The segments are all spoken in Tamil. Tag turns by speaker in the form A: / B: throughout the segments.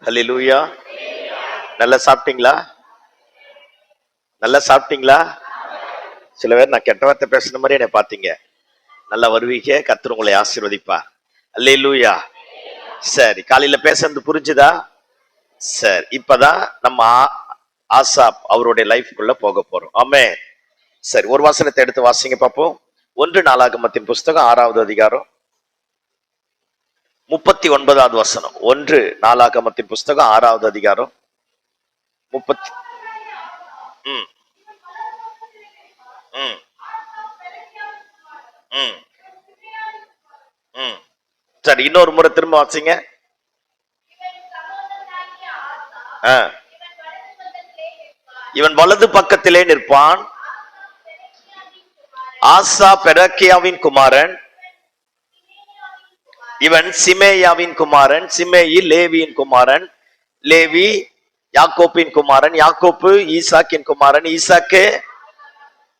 A: ஹல்லேலூயா. நல்லா சாப்பிட்டீங்களா? நல்லா சாப்பிட்டீங்களா? சில பேர் நான் கெட்ட வார்த்தை பேசுன மாதிரி என்னை பார்த்தீங்க. நல்லா வருவீங்க, கர்த்தர் உங்களை ஆசீர்வதிப்பார். ஹல்லேலூயா. சரி, காலையில பேசுறது புரிஞ்சுதா? சரி, இப்பதான் நம்ம ஆசாப் அவருடைய லைஃப்குள்ள போக போறோம். ஆமென். சரி, ஒரு வசனத்தை எடுத்து வாசிங்க பார்ப்போம். 1 நாளாகமத்தின் புஸ்தகம் 6வது அதிகாரம் 39வது வசனம். 1 நாளாகமத்தின் புஸ்தகம் 6வது அதிகாரம் 30. ம் ம் ம் ம் சரி, இன்னொரு முறை திரும்ப வாசிங்க. இவன் வலது பக்கத்திலே நிற்பான். ஆசா பெரக்கியாவின் குமாரன், இவன் சிமேயாவின் குமாரன், சிமேயி லேவியின் குமாரன், லேவி யாக்கோப்பின் குமாரன், யாக்கோப்பு ஈசாக்கின் குமாரன், ஈசாக்கு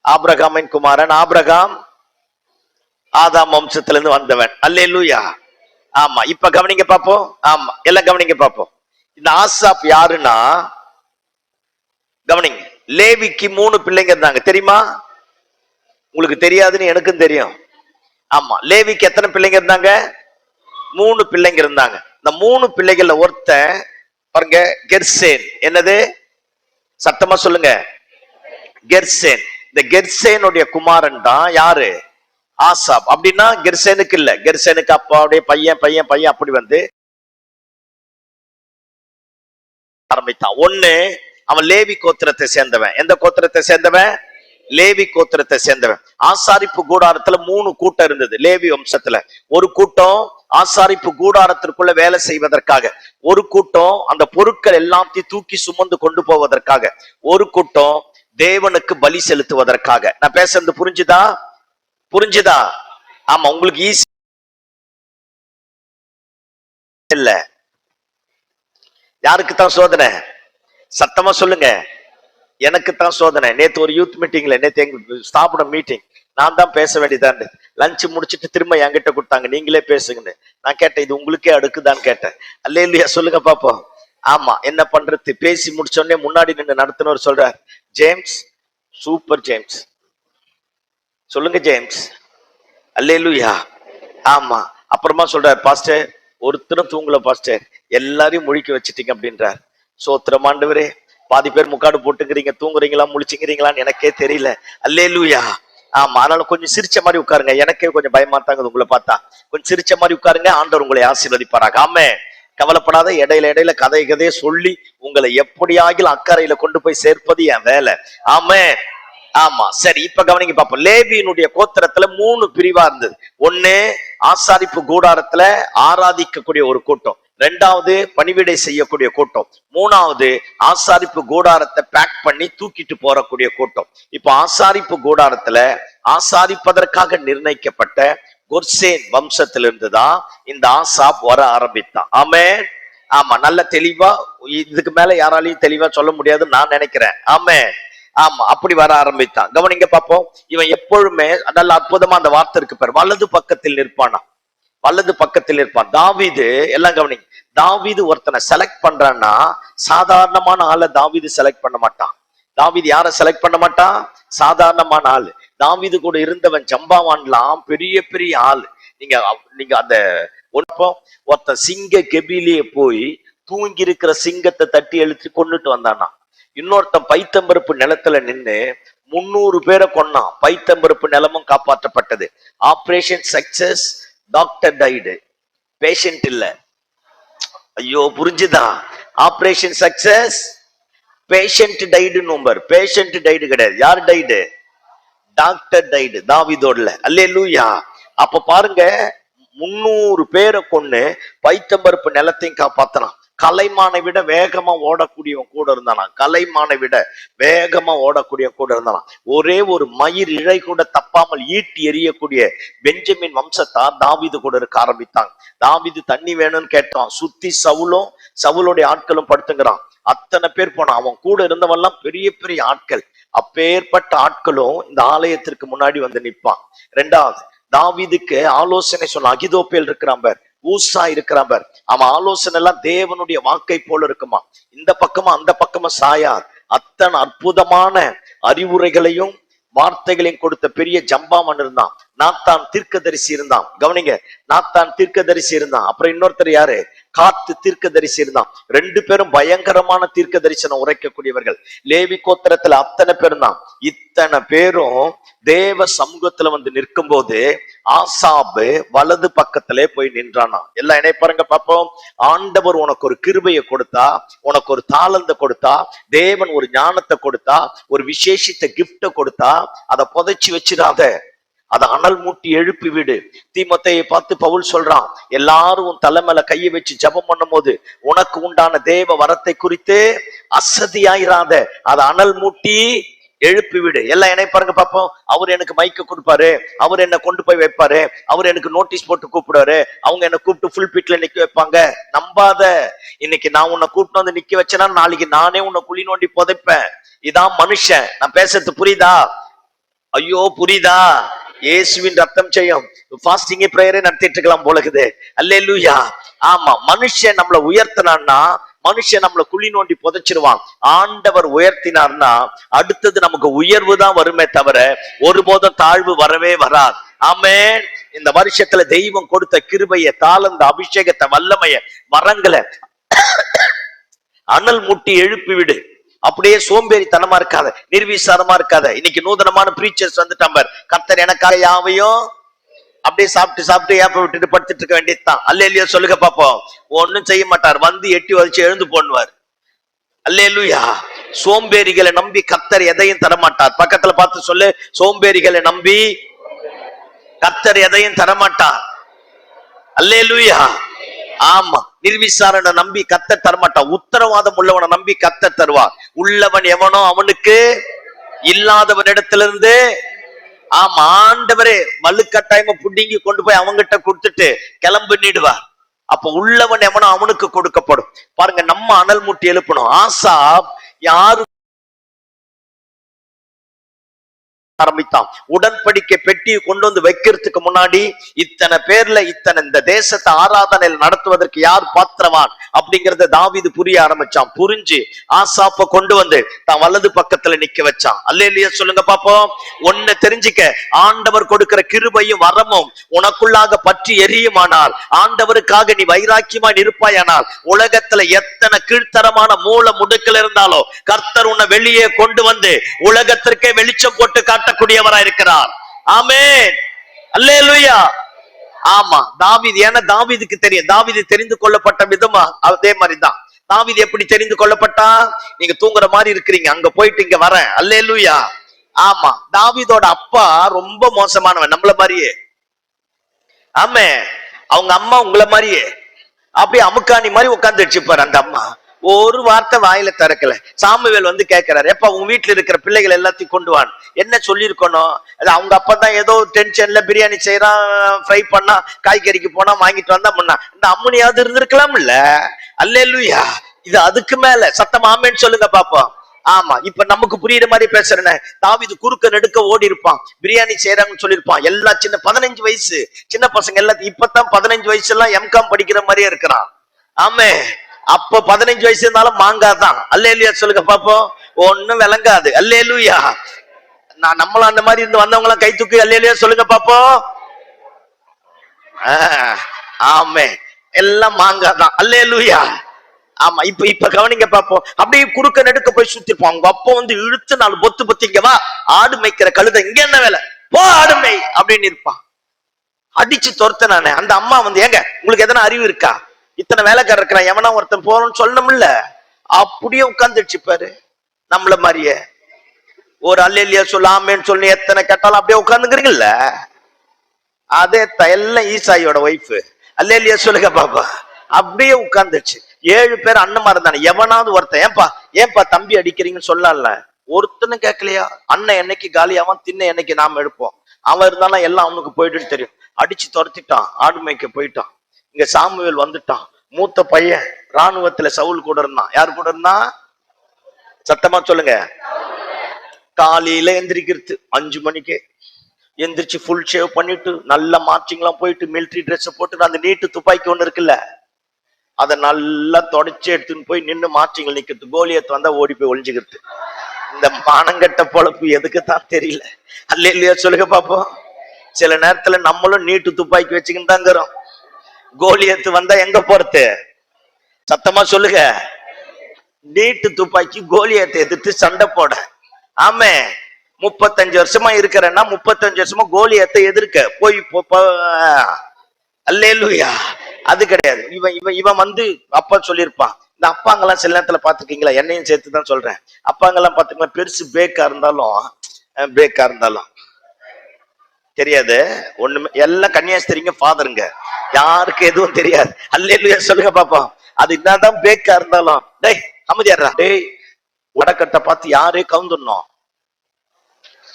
A: ஆபிரகாமின் குமாரன், ஆபிரகாம் ஆதாம் வம்சத்திலிருந்து வந்தவன். அல்லேலூயா. ஆமா, இப்ப கவனிங்க பாப்போம். ஆமா, எல்லாம் கவனிங்க பாப்போம். இந்த ஆசாப் யாருன்னா, கவனிங்க, லேவிக்கு 3 பிள்ளைங்க இருந்தாங்க, தெரியுமா? உங்களுக்கு தெரியாதுன்னு எனக்கும் தெரியும். ஆமா, லேவிக்கு எத்தனை பிள்ளைங்க இருந்தாங்க? 3 பிள்ளைங்க இருந்தாங்க. இந்த 3 பிள்ளைகள்ல ஒருத்த பாருங்க, கெர்சேன். என்னது? சத்தமா சொல்லுங்க. கெர்சேன். இந்த கெர்சேனுடைய குமாரன் தான் யாரு? ஆசாப். அப்படின்னா கெர்சேனுக்கு இல்ல, கெர்சேனுக்கு அப்பாவுடைய பையன் பையன் பையன் அப்படி வந்து ஆரம்பித்தான். ஒண்ணு, அவன் லேவி கோத்திரத்தை சேர்ந்தவன். எந்த கோத்திரத்தை சேர்ந்தவன்? லேவி கோத்திரத்தை சேர்ந்தவன். ஆசாரிப்பு கூடாரத்துல 3 கூட்டம் இருந்தது லேவி வம்சத்துல. ஒரு கூட்டம் ஆசாரிப்பு கூடாரத்திற்குள்ள வேலை செய்வதற்காக, ஒரு கூட்டம் அந்த பொருட்கள் எல்லாத்தையும் தூக்கி சுமந்து கொண்டு போவதற்காக, ஒரு கூட்டம் தேவனுக்கு பலி செலுத்துவதற்காக. நான் பேசுறது புரிஞ்சுதா? புரிஞ்சுதா? ஆமா, உங்களுக்கு ஈஸி இல்ல. யாருக்கு தான் சோதனை? சத்தமா சொல்லுங்க. எனக்கு தான் சோதனை. நேத்து ஒரு யூத் மீட்டிங்ல, நேத்து எங்க ஸ்தாபன மீட்டிங், நான் தான் பேச வேண்டியதான். லஞ்ச் முடிச்சுட்டு திரும்ப என்கிட்ட கொடுத்தாங்க, நீங்களே பேசுங்கன்னு. நான் கேட்டேன், இது உங்களுக்கே அடுக்குதான்னு கேட்டேன். அல்லேலூயா சொல்லுங்க பாப்போம். ஆமா, என்ன பண்றது? பேசி முடிச்சோடனே முன்னாடி நின்று நடத்தினவர் சொல்றார், ஜேம்ஸ் சூப்பர் ஜேம்ஸ். சொல்லுங்க ஜேம்ஸ். அல்லேலூயா. ஆமா, அப்புறமா சொல்றார், பாஸ்டர் ஒருத்தரும் தூங்கல பாஸ்டர், எல்லாரையும் முழிக்க வச்சுட்டீங்க அப்படின்றார். சோத்திரம் ஆண்டவரே. பாதி பேர் முக்காடு போட்டுக்கிறீங்க, தூங்குறீங்களா முழிச்சுக்கிறீங்களான்னு எனக்கே தெரியல. அல்லேலூயா. ஆமா, அதனால கொஞ்சம் சிரிச்ச மாதிரி உட்காருங்க. எனக்கே கொஞ்சம் பயமா தாங்க உங்களை பார்த்தா. கொஞ்சம் சிரிச்ச மாதிரி உட்காருங்க, ஆண்டவர் உங்களை ஆசீர்வதிப்பாராக. ஆமென். கவலைப்படாத. இடையில இடையில கதையை சொல்லி உங்களை எப்படியாகிலும் அக்கறையில கொண்டு போய் சேர்ப்பது என் வேலை. ஆமென். ஆமா, சரி, இப்ப கவனிங்க பாப்போம். லேவியினுடைய கோத்திரத்துல 3 பிரிவா இருந்தது. ஒண்ணு, ஆசாரிப்பு கூடாரத்துல ஆராதிக்கக்கூடிய ஒரு கூட்டம். 2வது, பணிவிடை செய்யக்கூடிய கூட்டம். 3வது, ஆசாரிப்பு கூடாரத்தை பேக் பண்ணி தூக்கிட்டு போறக்கூடிய கூட்டம். இப்ப ஆசாரிப்பு கூடாரத்துல ஆசாரிப்பதற்காக நிர்ணயிக்கப்பட்ட கொர்சேன் வம்சத்திலிருந்துதான் இந்த ஆசாப் வர ஆரம்பித்தான். ஆமென். ஆமா, நல்ல தெளிவா, இதுக்கு மேல யாராலையும் தெளிவா சொல்ல முடியாதுன்னு நான் நினைக்கிறேன். ஆமென். ஆமா, அப்படி வர ஆரம்பித்தான். கவனிங்க பாப்போம். இவன் எப்பொழுதுமே நல்ல அற்புதமா அந்த வார்த்தை இருக்கு பாரு, வலது பக்கத்தில் நிற்பானா. வலது பக்கத்தில் நிற்பான். தாவீது, எல்லாம் கவனிங்க, தாவீது ஒருத்தனை செலக்ட் பண்றான்னா சாதாரணமான ஆளை தாவீது செலக்ட் பண்ண மாட்டான். தாவீது யாரை செலக்ட் பண்ண மாட்டான்? சாதாரணமான ஆளு. தாவீது கூட இருந்தவன் ஜம்பாவான்லாம் பெரிய பெரிய ஆளு. நீங்க நீங்க அந்த ஒருத்தன் சிங்க கெபிலியே போய் தூங்கி இருக்கிற சிங்கத்தை தட்டி எழுத்து கொண்டுட்டு வந்தானா. இன்னொருத்தன் பைத்தம்பருப்பு நிலத்துல நின்று 300 பேரை கொன்னான். பைத்தம்பருப்பு நிலமும் காப்பாற்றப்பட்டது. Operation success, doctor died, patient இல்ல. ஐயோ, புரிஞ்சுதா? Operation success, patient died number. Patient died கிடையாது. யார் டைடு? Doctor died. தாவீதோடல. அல்லேலூயா. அப்ப பாருங்க, 300 பேரை கொன்னு பைத்தம்பருப்பு நிலத்தையும் காப்பாத்தலாம். கலைமானை விட வேகமா ஓடக்கூடியவன் கூட இருந்தானா. கலைமானை விட வேகமா ஓடக்கூடிய கூட இருந்தானா. ஒரே ஒரு மயிர் இழை கூட தப்பாமல் ஈட்டி எறியக்கூடிய பெஞ்சமின் வம்சத்தார் தாவீது கூட இருக்க ஆரம்பித்தாங்க. தாவீது தண்ணி வேணும்னு கேட்டான். சுத்தி சவுலும் சவுலுடைய ஆட்களும் படுத்துங்கிறான். அத்தனை பேர் போனான். அவன் கூட இருந்தவெல்லாம் பெரிய பெரிய ஆட்கள். அப்பேற்பட்ட ஆட்களும் இந்த ஆலயத்திற்கு முன்னாடி வந்து நிற்பான். ரெண்டாவது, தாவீதுக்கு ஆலோசனை சொன்ன அகிதோப்பேல் இருக்கிறான் பார், ஊசா இருக்கிறான் பார். அவன் ஆலோசனை எல்லாம் தேவனுடைய வாக்கை போல இருக்குமா. இந்த பக்கமா அந்த பக்கமா சாயார். அத்தனை அற்புதமான அறிவுரைகளையும் வார்த்தைகளையும் கொடுத்த பெரிய ஜம்பாமன் இருந்தான். நாத்தான் தீர்க்கதரிசி இருந்தான். கவனிங்க, நாத்தான் தீர்க்கதரிசி இருந்தான். அப்புறம் இன்னொருத்தர் யாரு? காத்து தீர்க்கதரிசி இருந்தான். ரெண்டு பேரும் பயங்கரமான தீர்க்க தரிசனம் உரைக்கக்கூடியவர்கள். லேவி கோத்திரத்துல அத்தனை பேரும் தான். இத்தனை பேரும் தேவ சமூகத்துல வந்து நிற்கும் போது ஆசாபு வலது பக்கத்திலே போய் நின்றானா. எல்லாம் என்னை பாருங்க பாப்போம். ஆண்டவர் உனக்கு ஒரு கிருபையை கொடுத்தா, உனக்கு ஒரு தாளந்த கொடுத்தா, தேவன் ஒரு ஞானத்தை கொடுத்தா, ஒரு விசேஷித்த கிஃப்ட கொடுத்தா, அதை புதைச்சு வச்சிடாத, அதை அனல் மூட்டி எழுப்பி விடு. தீமோத்தேயை பார்த்து பவுல் சொல்றான், எல்லாரும் உன் தலை மேல கையை வச்சு ஜெபம் பண்ணும் போது உனக்கு உண்டான தேவ வரத்தை குறித்து அசதியாயிராத, அதை அனல் மூட்டி எழுப்பி விடு. எல்லாம் என்னை பாருங்க பாப்போம். அவர் எனக்கு மைக்க கொடுப்பாரு, அவர் என்ன கொண்டு போய் வைப்பாரு, அவர் எனக்கு நோட்டீஸ் போட்டு கூப்பிடுவாரு, அவங்க என்ன கூப்பிட்டு ஃபுல் பீட்ல நிக்க வைப்பாங்க. நம்பாத. இன்னைக்கு நான் உன்னை கூப்பிட்டு வந்து நிக்க வச்சேன்னா நாளைக்கு நானே உன்னை குழி நோண்டி புதைப்பேன். இதான் மனுஷன். நான் பேசுறது புரியுதா? ஐயோ புரியுதா? இயேசுவின் ரத்தம் செய்யும். ஃபாஸ்டிங் பிரேயரே நடத்திட்டு இருக்கலாம் போலக்குது. அல்லேலூயா. ஆமா, மனுஷன் நம்மளை உயர்த்தினான்னா மனுஷன் நம்மளை குழி நோண்டி புதைச்சிருவான். ஆண்டவர் உயர்த்தினார்னா அடுத்தது நமக்கு உயர்வு தான் வருமே தவிர ஒருபோதும் தாழ்வு வரவே வராது. ஆமென். இந்த வருஷத்துல தெய்வம் கொடுத்த கிருபைய, தாளந்த, அபிஷேகத்தை, வல்லமைய, வரங்களை அனல் முட்டி எழுப்பி விடு. அப்படியே சோம்பேறித்தனமா இருக்காத, நிர்விசாரமா இருக்காத. இன்னைக்கு நூதனமான பிரீச்சர்ஸ் வந்துட்டாங்க. கர்த்தர் எனக்காக யாவையும் அப்படியே சாப்பிட்டு சாப்பிட்டு ஏப்ப விட்டுட்டு படுத்துட்டு இருக்க வேண்டியதுதான். அல்லேலூயா சொல்லுங்க பாப்போம். ஒன்னும் செய்ய மாட்டார், வந்து எட்டி வச்சு எழுந்து போடுவார். அல்லேலூயா. சோம்பேறிகளை நம்பி கர்த்தர் எதையும் தரமாட்டார். பக்கத்துல பார்த்து சொல்லு, சோம்பேறிகளை நம்பி கர்த்தர் எதையும் தரமாட்டார். அல்லேலூயா. ஆமா, நிர்விசாரணை நம்பி கர்த்தர் தரமாட்டான். உத்தரவாதம் உள்ளவனை நம்பி கர்த்தர் தருவார். உள்ளவன் எவனோ அவனுக்கு இல்லாதவனிடத்திலிருந்து, ஆமா, ஆண்டவரே வலுக்கட்டாயமா புடிங்கி கொண்டு போய் அவங்கிட்ட கொடுத்துட்டு கிளம்பு நீடுவார். அப்ப உள்ளவன் எவனோ அவனுக்கு கொடுக்கப்படும். பாருங்க, நம்ம அனல் மூட்டி எழுப்பணும். ஆசாப் யாரு ஆரம்பித்தான்? உடன்படிக்கை பெட்டியை கொண்டு வந்து வைக்கிறதுக்கு முன்னாடி இத்தனை பேர்ல இந்த தேசத்தை ஆராதனையில் நடத்துவதற்கு யார் பாத்திரவான் அப்படிங்கறத தாவீது புரிய ஆரம்பிச்சான். புரிஞ்சு ஆசாப்ப கொண்டு வந்து தான் வலது பக்கத்துல நிக்க வச்சான். அல்லேலூயா சொல்லுங்க பாப்போம். ஒன்னு தெரிஞ்சுக்க, ஆண்டவர் கொடுக்கிற கிருபையும் வரமும் உனக்குள்ளாக பற்றி எரியுமானால், ஆண்டவருக்காக நீ வைராக்கியமா இருப்பாயானால், உலகத்துல எத்தனை கீழ்த்தரமான மூல முடுக்கல் இருந்தாலும் கர்த்தர் உன்னை வெளியே கொண்டு வந்து உலகத்திற்கே வெளிச்சம் போட்டு காட்ட கூடியவராய் இருக்கிறார். ஆமென். அல்லேலூயா. ஆமா, தாவீது, ஏன்னா தாவீதுக்கு தெரியும். தாவீது தெரிந்து கொள்ளப்பட்ட விதமா அதே மாதிரிதான். தாவீது எப்படி தெரிந்து கொள்ளப்பட்டா? நீங்க தூங்குற மாதிரி இருக்கிறீங்க, அங்க போயிட்டு இங்க வரேன். அல்லேலூயா. ஆமா, தாவீதோட அப்பா ரொம்ப மோசமானவன், நம்மள மாதிரியே. ஆமே, அவங்க அம்மா உங்களை மாதிரியே அப்படியே அமுக்காணி மாதிரி உட்கார்ந்து வச்சுப்பாரு. அந்த அம்மா ஒரு வார்த்தை வாயில திறக்கல. சாமுவேல் வந்து கேட்கிறாரு, எப்ப உங்க வீட்டுல இருக்கிற பிள்ளைகள் எல்லாத்தையும் கொண்டு வான். என்ன சொல்லிருக்கணும்? அவங்க அப்பா தான் ஏதோ டென்ஷன்ல பிரியாணி செய்யறான், ஃப்ரை பண்ணா, காய்கறிக்கு போனா வாங்கிட்டு வந்தா முன்னா, இந்த அம்முனியாவது இருந்திருக்கலாம் இல்ல? அல்லேலூயா. இது அதுக்கு மேல சத்தம் ஆமேன்னு சொல்லுங்க பாப்போம். ஆமா, இப்ப நமக்கு புரியுற மாதிரி பேசுறேன்னு. தாவீது குறுக்க நெடுக்க ஓடி இருப்பான், பிரியாணி செய்யறாங்கன்னு சொல்லிருப்பான். எல்லா சின்ன 15 வயசு சின்ன பசங்க எல்லாத்தையும், இப்பதான் 15 வயசு எல்லாம் எம்காம் படிக்கிற மாதிரியே இருக்கிறான். ஆமே, அப்ப 15 வயசு இருந்தாலும் மாங்காதான். அல்லேலூயா சொல்லுங்க பாப்போம். ஒண்ணும் விளங்காது. அல்லேலூயா. நான் நம்மளும் அந்த மாதிரி இருந்து வந்தவங்க எல்லாம் கை தூக்கி அல்லேலூயா சொல்லுங்க பாப்போம். ஆமே, எல்லாம் மாங்காதான். அல்லேலூயா. ஆமா, இப்ப கவனிங்க பாப்போம். அப்படியே குறுக்க நெடுக்க போய் சுத்திருப்போம். அவங்க அப்பா வந்து இழுத்து 4 பொத்து பொத்து, இங்க வா, ஆடு மேய்க்கிற கழுதை, இங்க என்ன வேலை, போ ஆடுமை அப்படின்னு இருப்பான். அடிச்சு துரத்த நானே. அந்த அம்மா வந்து, ஏங்க உங்களுக்கு எதனா அறிவு இருக்கா? இத்தனை வேலைக்காரர் இருக்கிறான், எவனா ஒருத்தன் போறோம்னு சொல்லணும்ல. அப்படியே உட்கார்ந்துடுச்சு பாரு, நம்மள மாதிரியே. ஒரு அல்லேலூயா சொல்லாமேன்னு சொல்லி எத்தனை கேட்டாலும் அப்படியே உட்கார்ந்துக்கிறீங்கல்ல. அதே எல்லாம் ஈசாயோட ஒய்ஃப். அல்லேலூயா சொல்லுங்க பாப்பா. அப்படியே உட்கார்ந்துச்சு. 7 பேர் அண்ணமா இருந்தானே, எவனாவது ஒருத்தன் ஏன்பா தம்பி அடிக்கிறீங்கன்னு சொல்லல. ஒருத்தனும் கேட்கலையா? அண்ணன் என்னைக்கு காலியாவான், தின்ன என்னைக்கு நாம எடுப்போம். அவன் இருந்தாலும் எல்லாம் அவனுக்கு போயிட்டுன்னு தெரியும். அடிச்சு துரத்திட்டான், ஆடு மேய்க்க போயிட்டான். இங்க சாமுவேல் வந்துட்டான். மூத்த பையன் ராணுவத்துல சவுல் கூட இருந்தான். யார் கூட இருந்தான்? சத்தமா சொல்லுங்க. காலையில எந்திரிக்கிறது 5 மணிக்கு எந்திரிச்சு ஃபுல் ஷேவ் பண்ணிட்டு நல்ல மார்ச்சிங்லாம் போயிட்டு மிலிட்டரி ட்ரெஸ் போட்டு அந்த நீட்டு துப்பாக்கி ஒண்ணு இருக்குல்ல, அதை நல்லா தொடச்சு எடுத்துன்னு போய் நின்று மார்ச்சிங்ல நிக்கிறது. கோலியத்தை வந்தா ஓடி போய் ஒளிஞ்சுக்கிறது. இந்த மானங்கட்ட பொழப்பு எதுக்கு தான் தெரியல. அல்லேலூயா சொல்லுங்க பாப்போம். சில நேரத்துல நம்மளும் நீட்டு துப்பாக்கி வச்சுக்கிட்டு தாங்கிறோம். கோலியத்து வந்தா எங்க போறது? சத்தமா சொல்லுங்க. நீட்டு துப்பாக்கி கோலியத்தை எதிர்த்து சண்டை போட. ஆமே 35 வருஷமா இருக்கிறேன்னா 35 வருஷமா கோலியத்தை எதிர்க்க போய் அல்லேலூயா. அது கிடையாது. இவன் வந்து அப்பா சொல்லியிருப்பான். இந்த அப்பாங்கெல்லாம் சில நேரத்துல பாத்துருக்கீங்களா? என்னையும் சேர்த்துதான் சொல்றேன். அப்பாங்கெல்லாம் பாத்துக்கலாம், பெருசு பேக்கா இருந்தாலும் தெரியாது ஒண்ணுமே. எல்லாம் கன்னியாஸ்திரிங்க ஃபாதருங்க, யாருக்கு எதுவும் தெரியாது. அல்லேலூயா சொல்லுங்க பாப்போம். அது என்னதான் பேக்கா இருந்தாலும், டேய் அமைதியாடுறா, டேய் உடக்கத்தை பார்த்து யாரே கவுந்துடணும்.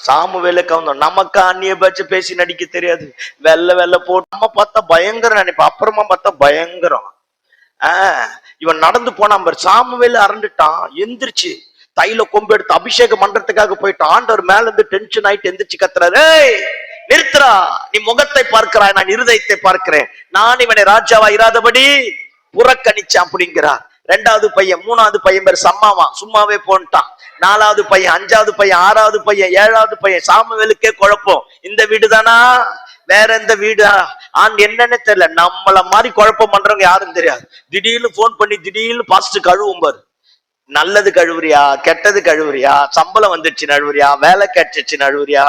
A: சாமுவேல கவுந்தோம். நமக்கு அந்நிய பட்ச பேசி நடிக்க தெரியாது. வெள்ள போட்டு நம்ம பார்த்தா பயங்கரம் நினைப்போம், அப்புறமா பார்த்தா பயங்கரம். இவன் நடந்து போனான் பாரு, சாமுவேல அரண்டுட்டான். எந்திரிச்சு தைல கொம்பு எடுத்து அபிஷேகம் பண்றதுக்காக போயிட்டான். ஆண்டவர் மேல இருந்து டென்ஷன் ஆயிட்டு எந்திரிச்சு கத்துறாரு, நிறுத்துறா, நீ முகத்தை பார்க்கிறாய், நான் இருதயத்தை பார்க்கிறேன். நான் இவனை ராஜாவா இராதபடி புறக்கணிச்சான் அப்படிங்கிறார். 2வது பையன் 3வது பையன் பேர் சம்மாவா, சும்மாவே போன்ட்டான். 4வது பையன், 5வது பையன், 6வது பையன், 7வது பையன். சாமுவேலுக்கே குழப்பம். இந்த வீடு தானா, வேற எந்த வீடா என்னன்னு தெரியல. நம்மள மாதிரி குழப்பம் பண்றவங்க யாரும் தெரியாது. திடீர்னு போன் பண்ணி திடீர்னு பாஸ்ட் கழுவும் பாரு. நல்லது கழுவுறியா, கெட்டது கழுவுறியா, சம்பளம் வந்துடுச்சு நழுவுறியா, வேலை கிடைச்சிச்சு நழுவுறியா,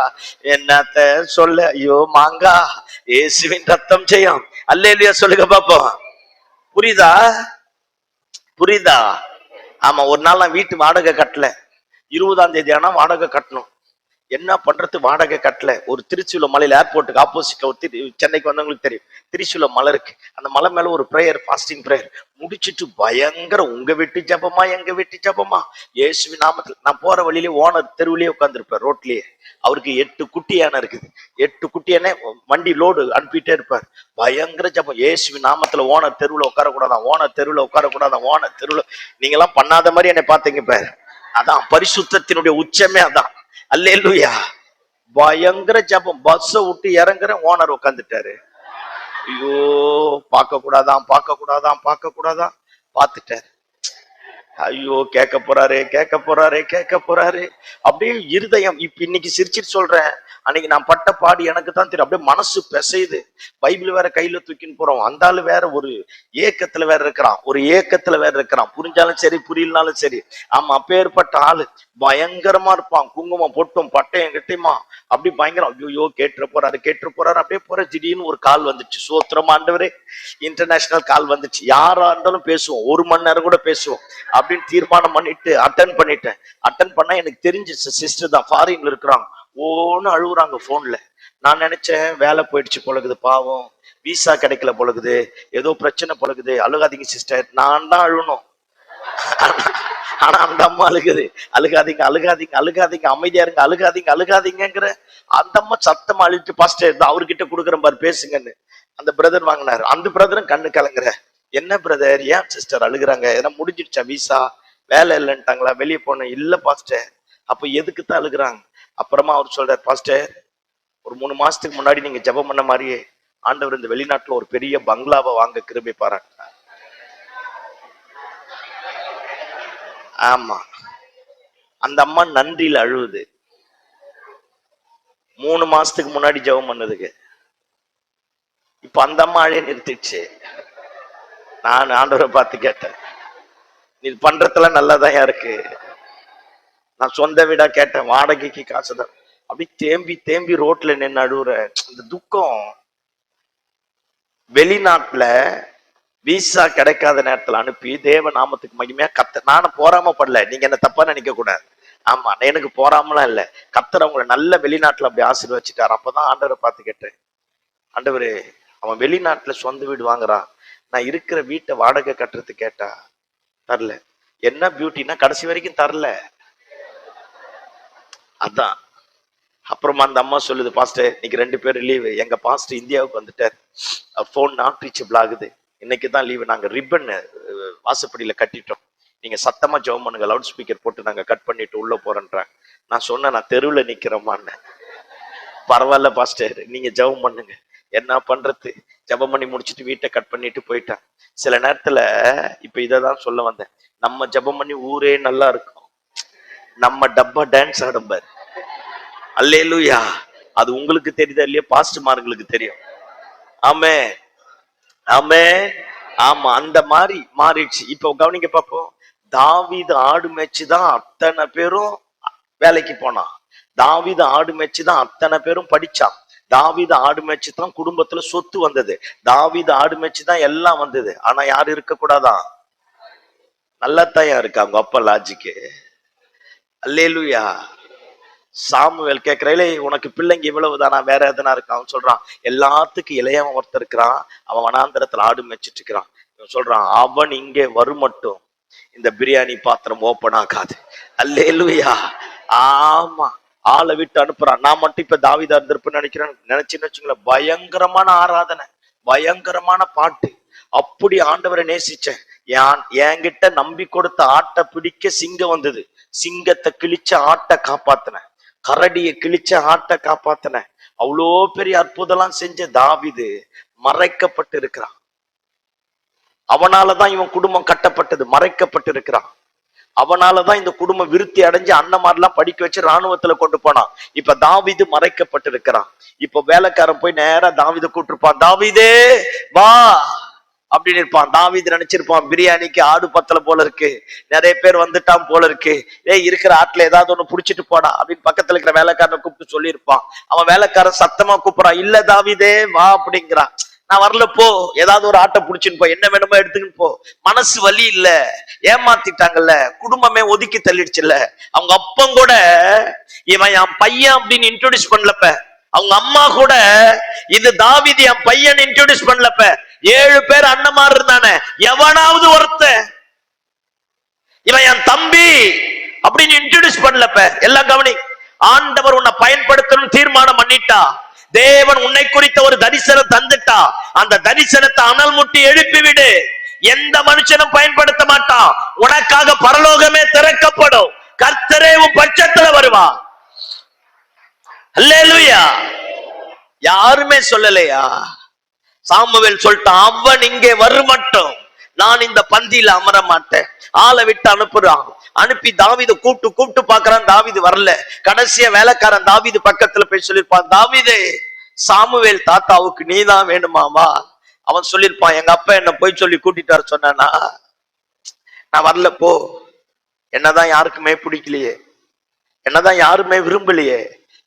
A: என்னத்த சொல்ல. ஐயோ மாங்கா, இயேசுவின் ரத்தம் செய்யும். அல்லேலூயா சொல்லுங்க பாப்போம். புரியுதா? ஆமா, ஒரு நாள் நான் வீட்டு வாடகை கட்டல. 20ஆம் தேதி ஆனா வாடகை கட்டணும். என்ன பண்றது, வாடகை கட்டல. ஒரு திருச்சியில மலையில ஏர்போர்ட்டுக்கு ஆப்போசிட்ல ஒரு சென்னைக்கு வந்தவங்களுக்கு தெரியும், திருச்சியில மலை இருக்கு. அந்த மலை மேல ஒரு பிரேயர், ஃபாஸ்டிங் பிரேயர் முடிச்சிட்டு பயங்கர உங்க வீட்டு ஜபமா எங்க வீட்டு ஜபமா இயேசுவின் நாமத்துல. நான் போற வழியிலே ஓனர் தெருவிலேயே உட்காந்துருப்பார், ரோட்லயே. அவருக்கு 8 குட்டி யானை இருக்குது. 8 குட்டி யானை வண்டி லோடு அனுப்பிட்டே இருப்பார். பயங்கர ஜபம். இயேசுவின் நாமத்துல ஓனர் தெருவுல உட்காரக்கூடாதான், ஓனர் தெருவுல உட்காரக்கூடாதான், ஓனர் தெருவுல. நீங்க எல்லாம் பண்ணாத மாதிரி என்னை பார்த்தீங்க பாரு. அதான் பரிசுத்தத்தினுடைய உச்சமே அதான். அல்லேலூயா. பயங்கர ஜபம். பஸ்ஸ விட்டு இறங்குற ஓனர் உட்காந்துட்டாரு. ஐயோ பார்க்க கூடாதான் பார்த்துட்டாரு. ஐயோ கேட்க போறாரு. அப்படியே இருதயம் இப்ப இன்னைக்கு சிரிச்சிட்டு சொல்றேன், அன்னைக்கு நான் பட்ட பாடு எனக்கு தான் தெரியும். அப்படியே மனசு பிசையுது. பைபிள் வேற கையில தூக்கின்னு போறோம். அந்த ஆளு வேற ஒரு ஏக்கத்துல வேற இருக்கிறான். புரிஞ்சாலும் சரி புரியலனாலும் சரி. ஆமா, அப்பேற்பட்ட ஆளு பயங்கரமா இருப்பான். குங்குமம் பொட்டும் பட்டையும் கட்டியுமா அப்படி பயங்கரம். ஐயோ கேட்டு போறாரு. அப்படியே போற. திடீர்னு ஒரு கால் வந்துச்சு. சோத்திரம் ஆண்டவரே, இன்டர்நேஷனல் கால் வந்துச்சு. யாரா இருந்தாலும் பேசுவோம், 1 மணி நேரம் கூட பேசுவோம் அப்படின்னு தீர்மானம் பண்ணிட்டு அட்டன் பண்ணா எனக்கு தெரிஞ்ச சிஸ்டர் தான், ஃபாரின்ல இருக்கிறாங்க. ஓன்னு அழுகுறாங்க போன்ல. நான் நினைச்சேன் வேலை போயிடுச்சு பொழுகுது, பாவம் விசா கிடைக்கல பொழுகுது, ஏதோ பிரச்சனை பொழுகுது. அழுகாதீங்க சிஸ்டர், நான் தான் அழுகணும். ஆனா அந்த அம்மா அழுகாதீங்க அமைதியா இருங்க, அழுகாதீங்கிற. அந்த அம்மா சத்தமா அழுட்டு, பாஸ்டர் அவர்கிட்ட கொடுக்குற மாதிரி பேசுங்கன்னு அந்த பிரதர் வாங்கினாரு. அந்த பிரதரும் கண்ணு கலங்குற. என்ன பிரதர், ஏன் சிஸ்டர் அழுகுறாங்க? ஏன்னா முடிஞ்சிடுச்சா விசா, வேலை இல்லைன்ட்டாங்களா, வெளியே போன? இல்ல பாஸ்டர். அப்ப எதுக்கு தான் அழுகுறாங்க? அப்புறமா அவர் சொல்றாரு, பாஸ்டர் ஒரு 3 மாசத்துக்கு முன்னாடி நீங்க ஜெபம் பண்ண மாதிரியே ஆண்டவர் இந்த வெளிநாட்டுல ஒரு பெரிய பங்களாவை வாங்க கிருபை பாராட்டினார். ஆமா, அந்த அம்மா நன்றியில அழுவுது. 3 மாசத்துக்கு முன்னாடி ஜெபம் பண்ணதுக்கு. இப்ப அந்த அம்மா அழைய நிறுத்திடுச்சு. நான் ஆண்டவரை பார்த்து கேட்டேன், நீ பண்றதுலாம் நல்லாதான் இருக்கு. நான் சொந்த வீடா கேட்டேன், வாடகைக்கு காசுதான். அப்படி தேம்பி ரோட்ல நின்று அழுவுற. அந்த துக்கம். வெளிநாட்டுல விசா கிடைக்காத நேரத்துல அனுப்பி தேவ நாமத்துக்கு மகிமையா நானும் போராம படல, நீங்க என்ன தப்பா நினைக்க கூடாது. ஆமா, எனக்கு போறாமலாம் இல்ல. கர்த்தர் அவங்களை நல்ல வெளிநாட்டுல அப்படி ஆசீர்வச்சிட்டாரு. அப்பதான் ஆண்டவரை பார்த்து கேட்டேன், ஆண்டவரே அவன் வெளிநாட்டுல சொந்த வீடு வாங்குறான், நான் இருக்கிற வீட்டை வாடகை கட்டுறது கேட்டா தரல. என்ன பியூட்டினா கடைசி வரைக்கும் தரல. அதான் அப்புறமா அந்த அம்மா சொல்லுது, பாஸ்டர் இன்னைக்கு 2 பேரும் லீவு, எங்க பாஸ்டர் இந்தியாவுக்கு வந்துட்டார், போன் நாட் ரீச்சபிள் ஆகுது, இன்னைக்குதான் லீவு. நாங்க ரிப்பன் வாசப்படியில கட்டிட்டோம். நீங்க சத்தமா ஜெபம் பண்ணுங்க, லவுட் ஸ்பீக்கர் போட்டு நாங்க கட் பண்ணிட்டு உள்ள போறேன்றாங்க. நான் சொன்னேன், நான் தெருவுல நிக்கிறேமான்னு. பரவாயில்ல பாஸ்டர், நீங்க ஜெபம் பண்ணுங்க. என்ன பண்றது, ஜெபம் பண்ணி முடிச்சுட்டு வீட்டை கட் பண்ணிட்டு போயிட்டேன். சில நேரத்துல இப்ப இததான் சொல்ல வந்தேன், நம்ம ஜெபம் பண்ணி ஊரே நல்லா இருக்கும், நம்ம டப்பா டான்ஸ் ஆடும்பாரு. அல்லேலூயா. அது உங்களுக்கு தெரியுதா இல்லையா? பாஸ்டர்மார்களுக்கு தெரியும். ஆமே ஆமே. ஆமா, அந்த மாதிரி மாறிடுச்சு. இப்ப கவனிங்க பாப்போம். தாவீது ஆடு மேய்ச்சிதான் அத்தனை பேரும் வேலைக்கு போனான். தாவீது ஆடு மேய்ச்சிதான் அத்தனை பேரும் படிச்சான். தாவீது ஆடு மேய்ச்சிதான் குடும்பத்துல சொத்து வந்தது. தாவீது ஆடு மேய்ச்சிதான் எல்லாம் வந்தது. ஆனா யாரு இருக்க கூடாதான்? நல்லா தான் இருக்கு அவங்க அப்பா லாஜிக்கு. அல்லேலூயா. சாமுவேல் கேட்கிறேன், உனக்கு பிள்ளைங்க இவ்வளவுதானா, வேற எதனா இருக்கா? அவன் சொல்றான், எல்லாத்துக்கும் இளையவன் ஒருத்தர் இருக்கிறான், அவன் வனாந்தரத்துல ஆடு மேய்ச்சிட்டு இருக்கிறான். இவன் சொல்றான், அவன் இங்கே வருமட்டும் இந்த பிரியாணி பாத்திரம் ஓப்பன் ஆகாது. அல்லேலூயா. ஆமா, ஆளை விட்டு அனுப்புறான். நான் மட்டும் இப்ப தாவீதா இருந்திருப்பேன்னு நினைச்சுன்னு வச்சுங்களேன். பயங்கரமான ஆராதனை, பயங்கரமான பாட்டு. அப்படி ஆண்டவரை நேசிச்சேன். என்கிட்ட நம்பி கொடுத்த ஆட்டை பிடிக்க சிங்கம் வந்தது. சிங்கத்தை கிழிச்ச ஆட்டை காப்பாத்தினேன், கரடியை கிழிச்ச ஆட்டை காப்பாத்தினேன். அவ்வளோ பெரிய அற்புதம் செஞ்ச தாவீது மறைக்கப்பட்டு இருக்கிறான். அவனாலதான் இவன் குடும்பம் கட்டப்பட்டது, மறைக்கப்பட்டு இருக்கிறான். அவனாலதான் இந்த குடும்பம் விருத்தி அடைஞ்சு அண்ணமாரெல்லாம் படிக்க வச்சு ராணுவத்துல கொண்டு போனான். இப்ப தாவீது மறைக்கப்பட்டு இருக்கிறான். இப்ப வேலைக்காரன் போய் நேரா தாவீதை கூட்டிருப்பான், தாவீதே வா அப்படின்னு இருப்பான். தாவீது நினைச்சிருப்பான், பிரியாணிக்கு ஆடு பத்தல போல இருக்கு, நிறைய பேர் வந்துட்டான் போல இருக்கு, இருக்கிற ஆட்டுல ஏதாவது ஒண்ணு புடிச்சிட்டு போடா அப்படின்னு பக்கத்துல இருக்கிற வேலைக்காரனை கூப்பிட்டு சொல்லியிருப்பான். அவன் வேலைக்காரன் சத்தமா கூப்பிடுறான், இல்ல தாவீதே வா அப்படிங்கிறான். நான் வரல போ, ஏதாவது ஒரு ஆட்டை புடிச்சுன்னு போ, என்ன வேணுமோ எடுத்துக்கிட்டு போ. மனசு வலி இல்ல, ஏமாத்திட்டாங்கல்ல, குடும்பமே ஒதுக்கி தள்ளிடுச்சுல்ல. அவங்க அப்பம் கூட இவன் என் பையன் அப்படின்னு இன்ட்ரோடியூஸ் பண்ணலப்ப, அவங்க அம்மா கூட இது தாவீது என் பையன் இன்ட்ரோடியூஸ் பண்ணலப்ப. 7 பேர் அண்ணமார் இருந்தானே, எவனாவது ஒருத்த இவன் என் தம்பி அப்படின்னு இன்ட்ரோடியூஸ் பண்ணலப்ப. எல்லாம் கவனி. ஆண்டவர் உன்னை பயன்படுத்தணும் தீர்மானம் பண்ணிட்டா, தேவன் உன்னை குறித்த ஒரு தரிசனம் தந்துட்டா, அந்த தரிசனத்தை அனல் முட்டி எழுப்பி விடு. எந்த மனுஷனும் பயன்படுத்த மாட்டான், உனக்காக பரலோகமே திறக்கப்படும். கர்த்தரே உன் பட்சத்துல வருவா. அல்லேலூயா. யாருமே சொல்லலையா? சாமுவேல் சொல்லிட்டான், அவன் இங்கே வருமட்டும் நான் இந்த பந்தியில அமர மாட்டேன். ஆளை விட்டு அனுப்புறான். அனுப்பி தாவீது கூப்பிட்டு பாக்குறான், தாவீது வரல. கடைசியா வேலைக்காரன் தாவீது பக்கத்துல போய் சொல்லிருப்பான், தாவீதே சாமுவேல் தாத்தாவுக்கு நீதான் வேணுமாமா. அவன் சொல்லிருப்பான், எங்க அப்பா என்ன போய் சொல்லி கூட்டிட்டாரு சொன்னானா, நான் வரல போ. என்னதான் யாருக்குமே பிடிக்கலையே, என்னதான் யாருமே விரும்பலையே,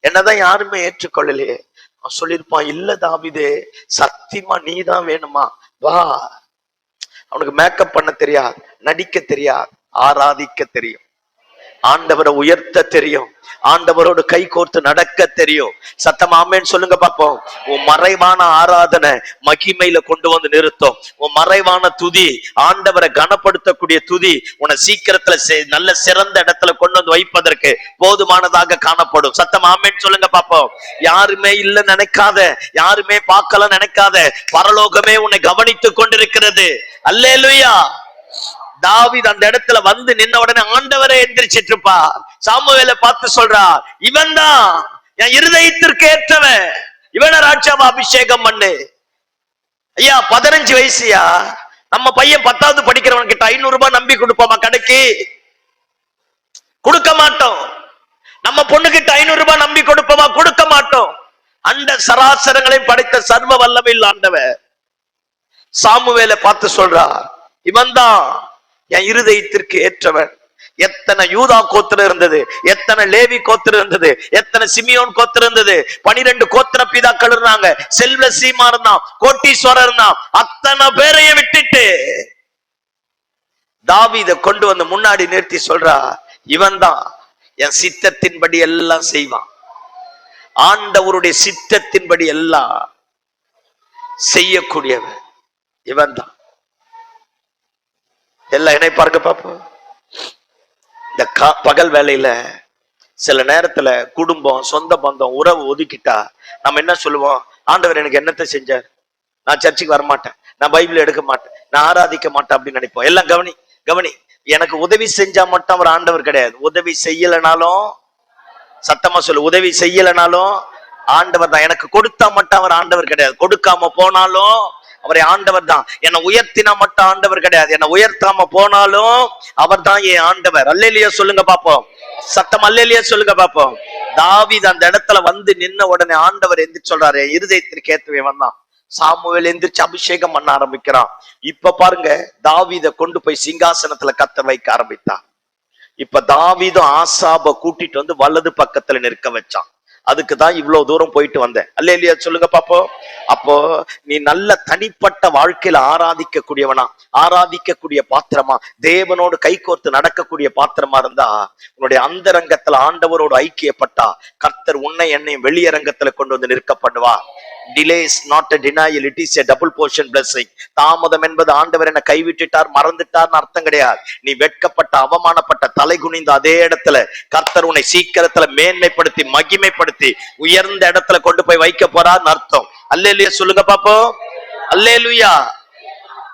A: என்னதான் யாருமே ஏற்றுக்கொள்ளலையே. அவன் சொல்லிருப்பான், இல்ல தாவீதே சத்தியமா நீதான் வேணுமா, வா. அவனுக்கு மேக்கப் பண்ண தெரியாது, நடிக்க தெரியாது, ஆராதிக்க தெரியும், ஆண்டவரை உயர்த்த தெரியும், ஆண்டவரோடு கை கோர்த்து நடக்க தெரியும். சத்தம் ஆமேன்னு சொல்லுங்க பாப்போம். உன் மறைவான ஆராதனை மகிமையில கொண்டு வந்து நிறுத்தும். உன் மறைவான துதி, ஆண்டவரை கனப்படுத்தக்கூடிய துதி உன்னை சீக்கிரத்துல நல்ல சிறந்த இடத்துல கொண்டு வந்து வைப்பதற்கு போதுமானதாக காணப்படும். சத்தம் ஆமேன்னு சொல்லுங்க பாப்போம். யாருமே இல்ல நினைக்காத, யாருமே பார்க்கல நினைக்காத, பரலோகமே உன்னை கவனித்துக் கொண்டிருக்கிறது. அல்லேலூயா. தாவீது அந்த இடத்துல வந்து நின்ன உடனே ஆண்டவரே எந்திரிச்சிட்டு இருப்பா. சாமுவேலை பார்த்து சொல்றா, இவன் தான் என் இருதயத்திற்கு ஏற்றவன், இவனை ராஜாவா அபிஷேகம் பண்ணு. ஐயா 15 வயசுயா, நம்ம பையன் 10வது படிக்கிறவன் கிட்ட 500 ரூபாய் நம்பி கொடுப்போமா? கடைக்கு கொடுக்க மாட்டோம். நம்ம பொண்ணு கிட்ட 500 ரூபாய் நம்பி கொடுப்போமா? கொடுக்க மாட்டோம். அண்ட சராசரங்களை படைத்த சர்வ வல்லமையில் ஆண்டவன் சாமுவேலை பார்த்து சொல்றா, இவன் தான் என் இருதயத்திற்கு ஏற்றவன். எத்தனை யூதா கோத்திரம் இருந்தது, எத்தனை லேவி கோத்திரம் இருந்தது, எத்தனை சிமியோன் கோத்திரம் இருந்தது, 12 கோத்திர பிதாக்கள் இருந்தாங்க. செல்வ சீமா இருந்தான், கோட்டீஸ்வரர் இருந்தான். அத்தனை பேரையும் விட்டுட்டு தாவீதை கொண்டு வந்து முன்னாடி நிறுத்தி சொல்றா, இவன் தான் என் சித்தத்தின்படி எல்லாம் செய்வான். ஆண்டவருடைய சித்தத்தின்படி எல்லாம் செய்யக்கூடியவன் இவன் தான். எல்லாம் இணைப்பாருங்க பாப்போம். இந்த பகல் வேலையில சில நேரத்துல குடும்பம், சொந்த பந்தம், உறவு ஒதுக்கிட்டா நம்ம என்ன சொல்லுவோம்? ஆண்டவர் எனக்கு என்னத்தை செஞ்சார், நான் சர்ச்சுக்கு வரமாட்டேன், நான் பைபிள் எடுக்க மாட்டேன், நான் ஆராதிக்க மாட்டேன் அப்படின்னு நினைப்போம். எல்லாம் கவனி கவனி. எனக்கு உதவி செஞ்சா மட்டும் அவர் ஆண்டவர் கிடையாது. உதவி செய்யலனாலும், சத்தமா சொல்லு, உதவி செய்யலனாலும் ஆண்டவர் தான். எனக்கு கொடுத்தா மட்டும் அவர் ஆண்டவர் கிடையாது. கொடுக்காம போனாலும் அவரை ஆண்டவர் தான். என்னை உயர்த்தினா மட்டும் ஆண்டவர் கிடையாது. என்னை உயர்த்தாம போனாலும் அவர் தான் என் ஆண்டவர். அல்லேலூயா சொல்லுங்க பாப்போம். சத்தம் அல்லேலூயா சொல்லுங்க பாப்போம். தாவீது அந்த இடத்துல வந்து நின்ன உடனே ஆண்டவர் எந்திரிச்சு சொல்றாரு, இருதயத்திற்கு ஏத்துவன் தான். சாமுவேல் எந்திரிச்சு அபிஷேகம் பண்ண ஆரம்பிக்கிறான். இப்ப பாருங்க, தாவீதை கொண்டு போய் சிங்காசனத்துல கர்த்தர் வைக்க ஆரம்பித்தான். இப்ப தாவீதும் ஆசாப கூட்டிட்டு வந்து வலது பக்கத்துல நிற்க வச்சான். அதுக்குதான் இவ்வளவு தூரம் போயிட்டு வந்தேன். அல்லேலூயா சொல்லுங்க பாப்போம். அப்போ நீ நல்ல தனிப்பட்ட வாழ்க்கையில ஆராதிக்க கூடியவனா, ஆராதிக்கக்கூடிய பாத்திரமா, தேவனோடு கைகோர்த்து நடக்கக்கூடிய பாத்திரமா இருந்தா, உன்னுடைய அந்தரங்கத்துல ஆண்டவரோடு ஐக்கியப்பட்டா கர்த்தர் உன்னை என்னையும் வெளியரங்கத்துல கொண்டு வந்து நிற்க பண்ணுவா. Delay is not a denial, it is a double portion blessing. தாமதம் என்பது ஆண்டவர் என்ன கைவிட்டுட்டார், மறந்துட்டார்னு அர்த்தம் கிடையாது. நீ வெட்கப்பட்ட, அவமானப்பட்ட, தலை குனிந்த அதே இடத்துல கர்த்தர் உன்னை சீக்கிரத்துல மேன்மைப்படுத்தி, மகிமைப்படுத்தி, உயர்ந்த இடத்துல கொண்டு போய் வைக்க போறார்னு அர்த்தம். அல்லேலூயா சொல்லுங்க பாப்போம். அல்லேலூயா.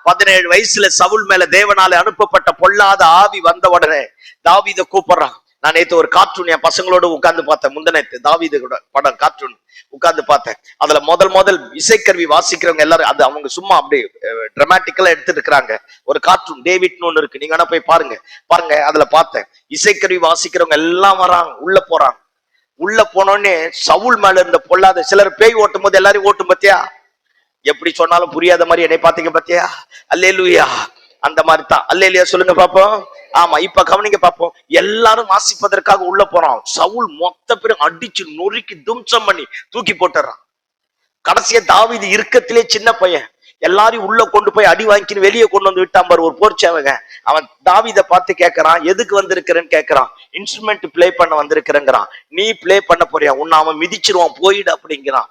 A: 17 வயசுல சவுல் மேல தேவனால அனுப்பப்பட்ட பொல்லாத ஆவி வந்த உடனே தாவீதை கூப்பிடுறான். நான் நேற்று ஒரு கார்ட்டூன் என் பசங்களோட உட்கார்ந்து பார்த்தேன். முந்தனத்து தாவீது படம் கார்ட்டூன் உட்கார்ந்து பார்த்தேன். அதுல முதல் இசைக்கருவி வாசிக்கிறவங்க எல்லாரும், அது அவங்க சும்மா அப்படியே டிராமாட்டிக்கலா எடுத்துட்டு இருக்கிறாங்க. ஒரு கார்ட்டூன் டேவிட்னு ஒண்ணு இருக்கு, நீங்க வேணா போய் பாருங்க. அதுல பார்த்தேன், இசைக்கருவி வாசிக்கிறவங்க எல்லாம் வராங்க, உள்ள போறாங்க. உள்ள போனோடனே சவுல் மேல இருந்த பொல்லாத சிலர் பேய் ஓட்டும் போது எல்லாரையும் ஓட்டும் பத்தியா, எப்படி சொன்னாலும் புரியாத மாதிரி என்னை பாத்தீங்க பத்தியா. அல்லேலூயா. அந்த மாதிரி தான். அல்லேலூயா சொல்லுங்க பாப்போம். ஆமா, இப்ப கவனிங்க பாப்போம். எல்லாரும் வாசிப்பதற்காக உள்ள போறான். சவுல் மொத்த பேரும் அடிச்சு நொறுக்கி தும்சம் பண்ணி தூக்கி போட்டுறான். கடைசியா தாவீது இருக்கத்திலே சின்ன பையன், எல்லாரையும் உள்ள கொண்டு போய் அடி வாங்கின்னு வெளியே கொண்டு வந்து விட்டான் பாரு ஒரு போர்ச்சவங்க. அவன் தாவீதை பார்த்து கேட்கறான், எதுக்கு வந்திருக்கிறேன்னு கேட்கறான். இன்ஸ்ட்ருமெண்ட் பிளே பண்ண வந்திருக்கிறேங்கிறான். நீ பிளே பண்ண போறியா, உன்னை அவன் மிதிச்சிருவான், போயிடு அப்படிங்கிறான்.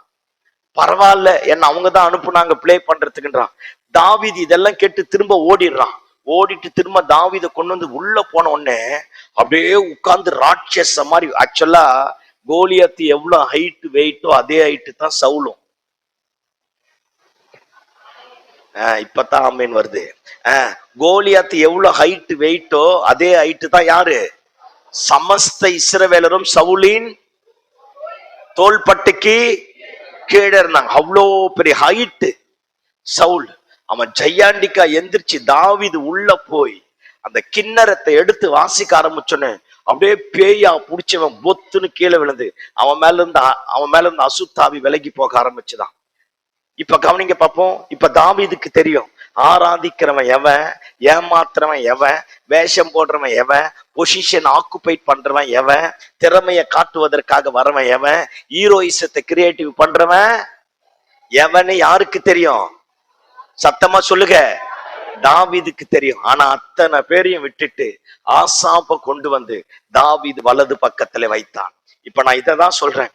A: பரவாயில்ல, என்ன அவங்கதான் அனுப்புனாங்க பிளே பண்றதுக்குன்றான். தாவீது இதெல்லாம் கேட்டு திரும்ப ஓடிடுறான். ஓடிட்டு திரும்ப தாவீதை கொண்டு வந்து உள்ள போன உடனே அப்படியே உட்கார்ந்து ராட்சச மாதிரி. ஆக்சுவலா கோலியாத்து எவ்வளவு ஹைட் வெயிட்டோ அதே ஹைட்டு தான் சவுலும். இப்பதான் ஆமேன் வருது. கோலியாத்து எவ்வளவு ஹைட் வெயிட்டோ அதே ஹைட்டு தான் யாரு, சமஸ்த இஸ்ரவேலரும் சவுலின் தோள்பட்டுக்கு கீழே இருந்தாங்க. அவ்வளோ பெரிய ஹைட்டு சவுல். அவன் ஜெயாண்டிக்கா எந்திரிச்சு தாவீது உள்ள போய் அந்த கிண்ணறத்தை எடுத்து வாசிக்க ஆரம்பிச்சோன்னு அப்படியே பேயா புடிச்சவன் பொத்துன்னு கீழே விழுந்து அவன் மேல இருந்து அசுத்தாவி விலகி போக ஆரம்பிச்சுதான். இப்ப கவனிங்க பார்ப்போம். இப்ப தாவீதுக்கு தெரியும், ஆராதிக்கிறவன் எவன், ஏமாத்துறவன் எவன், வேஷம் போடுறவன் எவன், பொசிஷன் ஆக்குபைட் பண்றவன் எவன், திறமைய காட்டுவதற்காக வரவன் எவன், ஹீரோயிசத்தை கிரியேட்டிவ் பண்றவன் எவன்னு யாருக்கு தெரியும்? சத்தமா சொல்லுங்க. தாவீதுக்கு தெரியும். ஆனா அத்தனை பேரையும் விட்டுட்டு ஆசாப்ப கொண்டு வந்து தாவீது வலது பக்கத்துல வைத்தான். இப்ப நான் இதான் சொல்றேன்,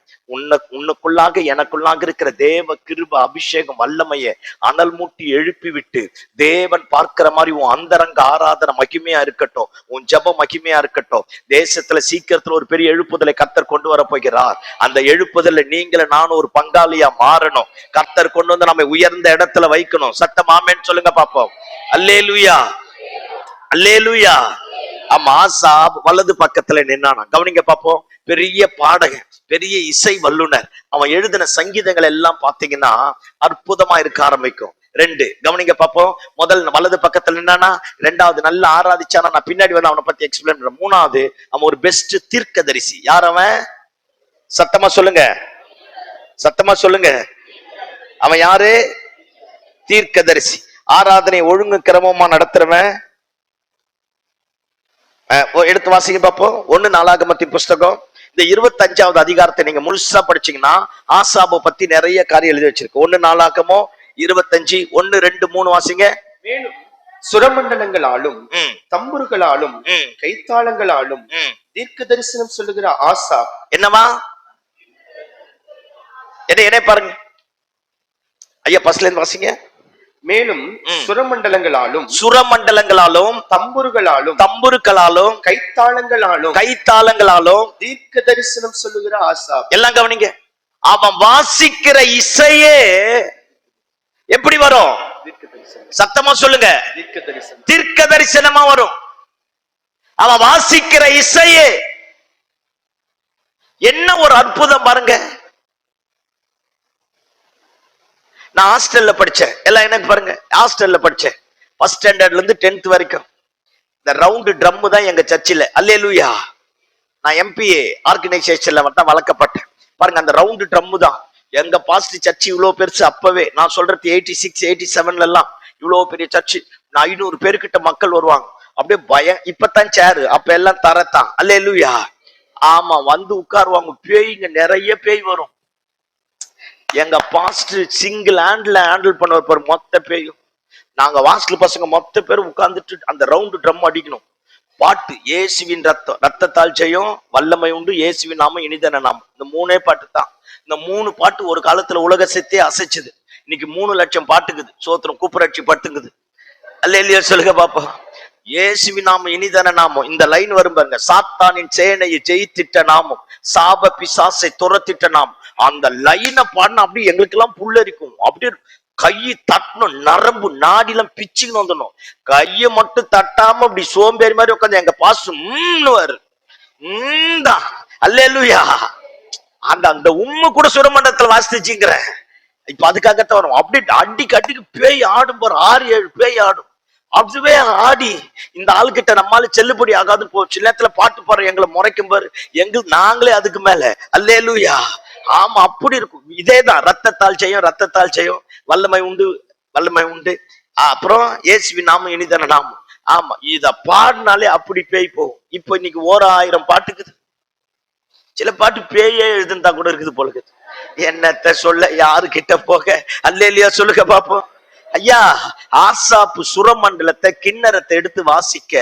A: உன்னுக்குள்ளாக எனக்குள்ளாக இருக்கிற தேவ கிருப அபிஷேகம் வல்லமைய அனல் மூட்டி எழுப்பி விட்டு தேவன் பார்க்கிற மாதிரி உன் அந்தரங்க ஆராதனை மகிமையா இருக்கட்டும், உன் ஜப மகிமையா இருக்கட்டும். தேசத்துல சீக்கிரத்துல ஒரு பெரிய எழுப்புதலை கர்த்தர் கொண்டு வர போகிறார். அந்த எழுப்புதல்ல நீங்கள நானும் ஒரு பங்காளியா மாறணும். கர்த்தர் கொண்டு வந்து நம்ம உயர்ந்த இடத்துல வைக்கணும். சத்தம் ஆமென் சொல்லுங்க பாப்போம். அல்லேலூயா, அல்லேலூயா. ஆமா, ஆசாப் வலது பக்கத்துல நின்னானா. கவனிங்க பாப்போம். பெரிய பாடகன், பெரிய இசை வல்லுனர். அவன் எழுதின சங்கீதங்கள் எல்லாம் பாத்தீங்கன்னா அற்புதமா இருக்க ஆரம்பிக்கும். 2 கவனிங்க பாப்போம். முதல் வலது பக்கத்துல நின்னானா, 2வது நல்ல ஆராதிச்சானா. நான் பின்னாடி வந்து அவனை பத்தி எக்ஸ்பிளைன் பண்றேன். 3வது அவன் ஒரு பெஸ்ட் தீர்க்கதரிசி. யார் அவன்? சத்தமா சொல்லுங்க, சத்தமா சொல்லுங்க. அவன் யாரு? தீர்க்கதரிசி. ஆராதனை ஒழுங்கு கிரமமா நடத்துறவன். எடுத்து வாசிங்க பாப்போம். 1 நாளாகமத்தின் புஸ்தகம் இந்த 25வது அதிகாரத்தை நீங்க முழுசா படிச்சீங்கன்னா ஆசாபை பத்தி நிறைய காரியம் எழுதி வச்சிருக்கு. 1 நாளாகமோ 25 1 2 3 வாசிங்க.
B: மேலும் சுரமண்டலங்களாலும் தம்புர்களாலும் கைத்தாளங்களாலும் தீர்க்க தரிசனம் சொல்லுகிற ஆசாப்
A: என்னவா? என்ன பாருங்க ஐயா, பஸ்ல இருந்து வாசிங்க.
B: மேலும் சுரமண்டலங்களாலும்
A: தம்புருக்களாலும் கைத்தாளங்களாலும்
B: தீர்க்க தரிசனம் சொல்லுகிற ஆசாப்.
A: எல்லாம் கவனிங்க. அவன் வாசிக்கிற இசையே எப்படி வரும்?
B: தீர்க்க தரிசனம்.
A: சத்தமா சொல்லுங்க.
B: தீர்க்க தரிசனம்.
A: தீர்க்க தரிசனமா வரும். அவன் வாசிக்கிற இசையே என்ன ஒரு அற்புதம் பாருங்க. நான் ஹாஸ்டல்ல படிச்சேன். எல்லாம் எனக்கு பாருங்க, ஹாஸ்டல்ல படிச்சேன். ஃபர்ஸ்ட் ஸ்டாண்டர்ட்ல இருந்து 10th வரைக்கும். இந்த ரவுண்டு ட்ரம் தான் எங்க சர்ச்சில். அல்லேலூயா. நான் MPA ஆர்கனைசேஷன்ல தான் வளர்க்கப்பட்டேன். பாருங்க, அந்த ரவுண்டு ட்ரம் தான் எங்க பாஸ்ட் சர்ச்சு. இவ்வளவு பெருசு. அப்பவே நான் சொல்றது 86 87 எல்லாம் இவ்வளவு பெரிய சர்ச்சு. 500 பேருக்கிட்ட மக்கள் வருவாங்க. அப்படியே பயம். இப்பதான் சேரு, அப்ப எல்லாம் தரத்தான். அல்லேலூயா. ஆமா, வந்து உட்காருவாங்க. பேய்ங்க, நிறைய பேய் வரும். எங்க பாஸ்ட் சிங்கிள் ஹேண்டில் பண்ணுவார் மொத்த பேயும். நாங்க வாஸ்டல் பசங்க மொத்த பேரும் உட்கார்ந்துட்டு அந்த ரவுண்டு ட்ரம் அடிக்கணும். பாட்டு இயேசுவின் ரத்தத்தால் ஜெயம், வல்லமை உண்டு, இயேசுவின் நாமம் இனிதான நாமம். இந்த 3 பாட்டு தான். இந்த 3 பாட்டு ஒரு காலத்துல உலகத்தையே அசைச்சுது. இன்னைக்கு 3 லட்சம் பாட்டுக்குது. சோத்திரம் கூப்புரட்சி பட்டுங்குது. அல்லேலூயா சொல்லுங்க பாப்பா. இயேசுவின் நாமம் இனிதான நாமம். இந்த லைன் வரும் பாருங்க. சாத்தானின் சேனையை ஜெயித்திட்ட நாமம், சாப பிசாசை துரத்திட்ட நாமம். அந்த லைனை பாடினா அப்படி எங்களுக்கு எல்லாம் புல்லரிக்கும். அப்படியே கையை தட்டணும், நரம்பு நாடிலாம் பிச்சுன்னு வந்துடணும். கையை மட்டும் தட்டாம அப்படி சோம்பேறி மாதிரி உட்காந்து எங்க பாசு தான். அல்லேலூயா. அந்த உண்மை கூட சுரமண்டலத்துல வாசிச்சுங்கிற. இப்ப அதுக்காகத்தான் வரும். அப்படி அடிக்கு பேய் ஆடும் பாரு. 6-7 பேய் ஆடும். அதுவே ஆடி இந்த ஆள்கிட்ட நம்மால செல்லுபடி ஆகாது போச்சு. நேரத்துல பாட்டு பாரு, எங்களை முறைக்கும் பாரு. நாங்களே அதுக்கு மேல. அல்லேலூயா. ஆமா, அப்படி இருக்கும். இதேதான். ரத்தத்தால் செய்யும், ரத்தத்தால் செய்யும், வல்லமை உண்டு, வல்லமை உண்டு. அப்புறம் இயேசுவின் நாமம் இனிதான நாமம். ஆமா, இத பாடினாலே அப்படி பேய் போகும். இப்போ இன்னைக்கு 1000 பாட்டுக்குது. சில பாட்டு பேயே எழுதுந்தா கூட இருக்குது போல இருக்குது. என்னத்த சொல்ல, யாரு கிட்ட போக. அல்லேலூயா சொல்லுங்க பாப்போம். ஐயா, ஆசாப்பு சுரமண்டலத்தை கிண்ணறத்தை எடுத்து வாசிக்க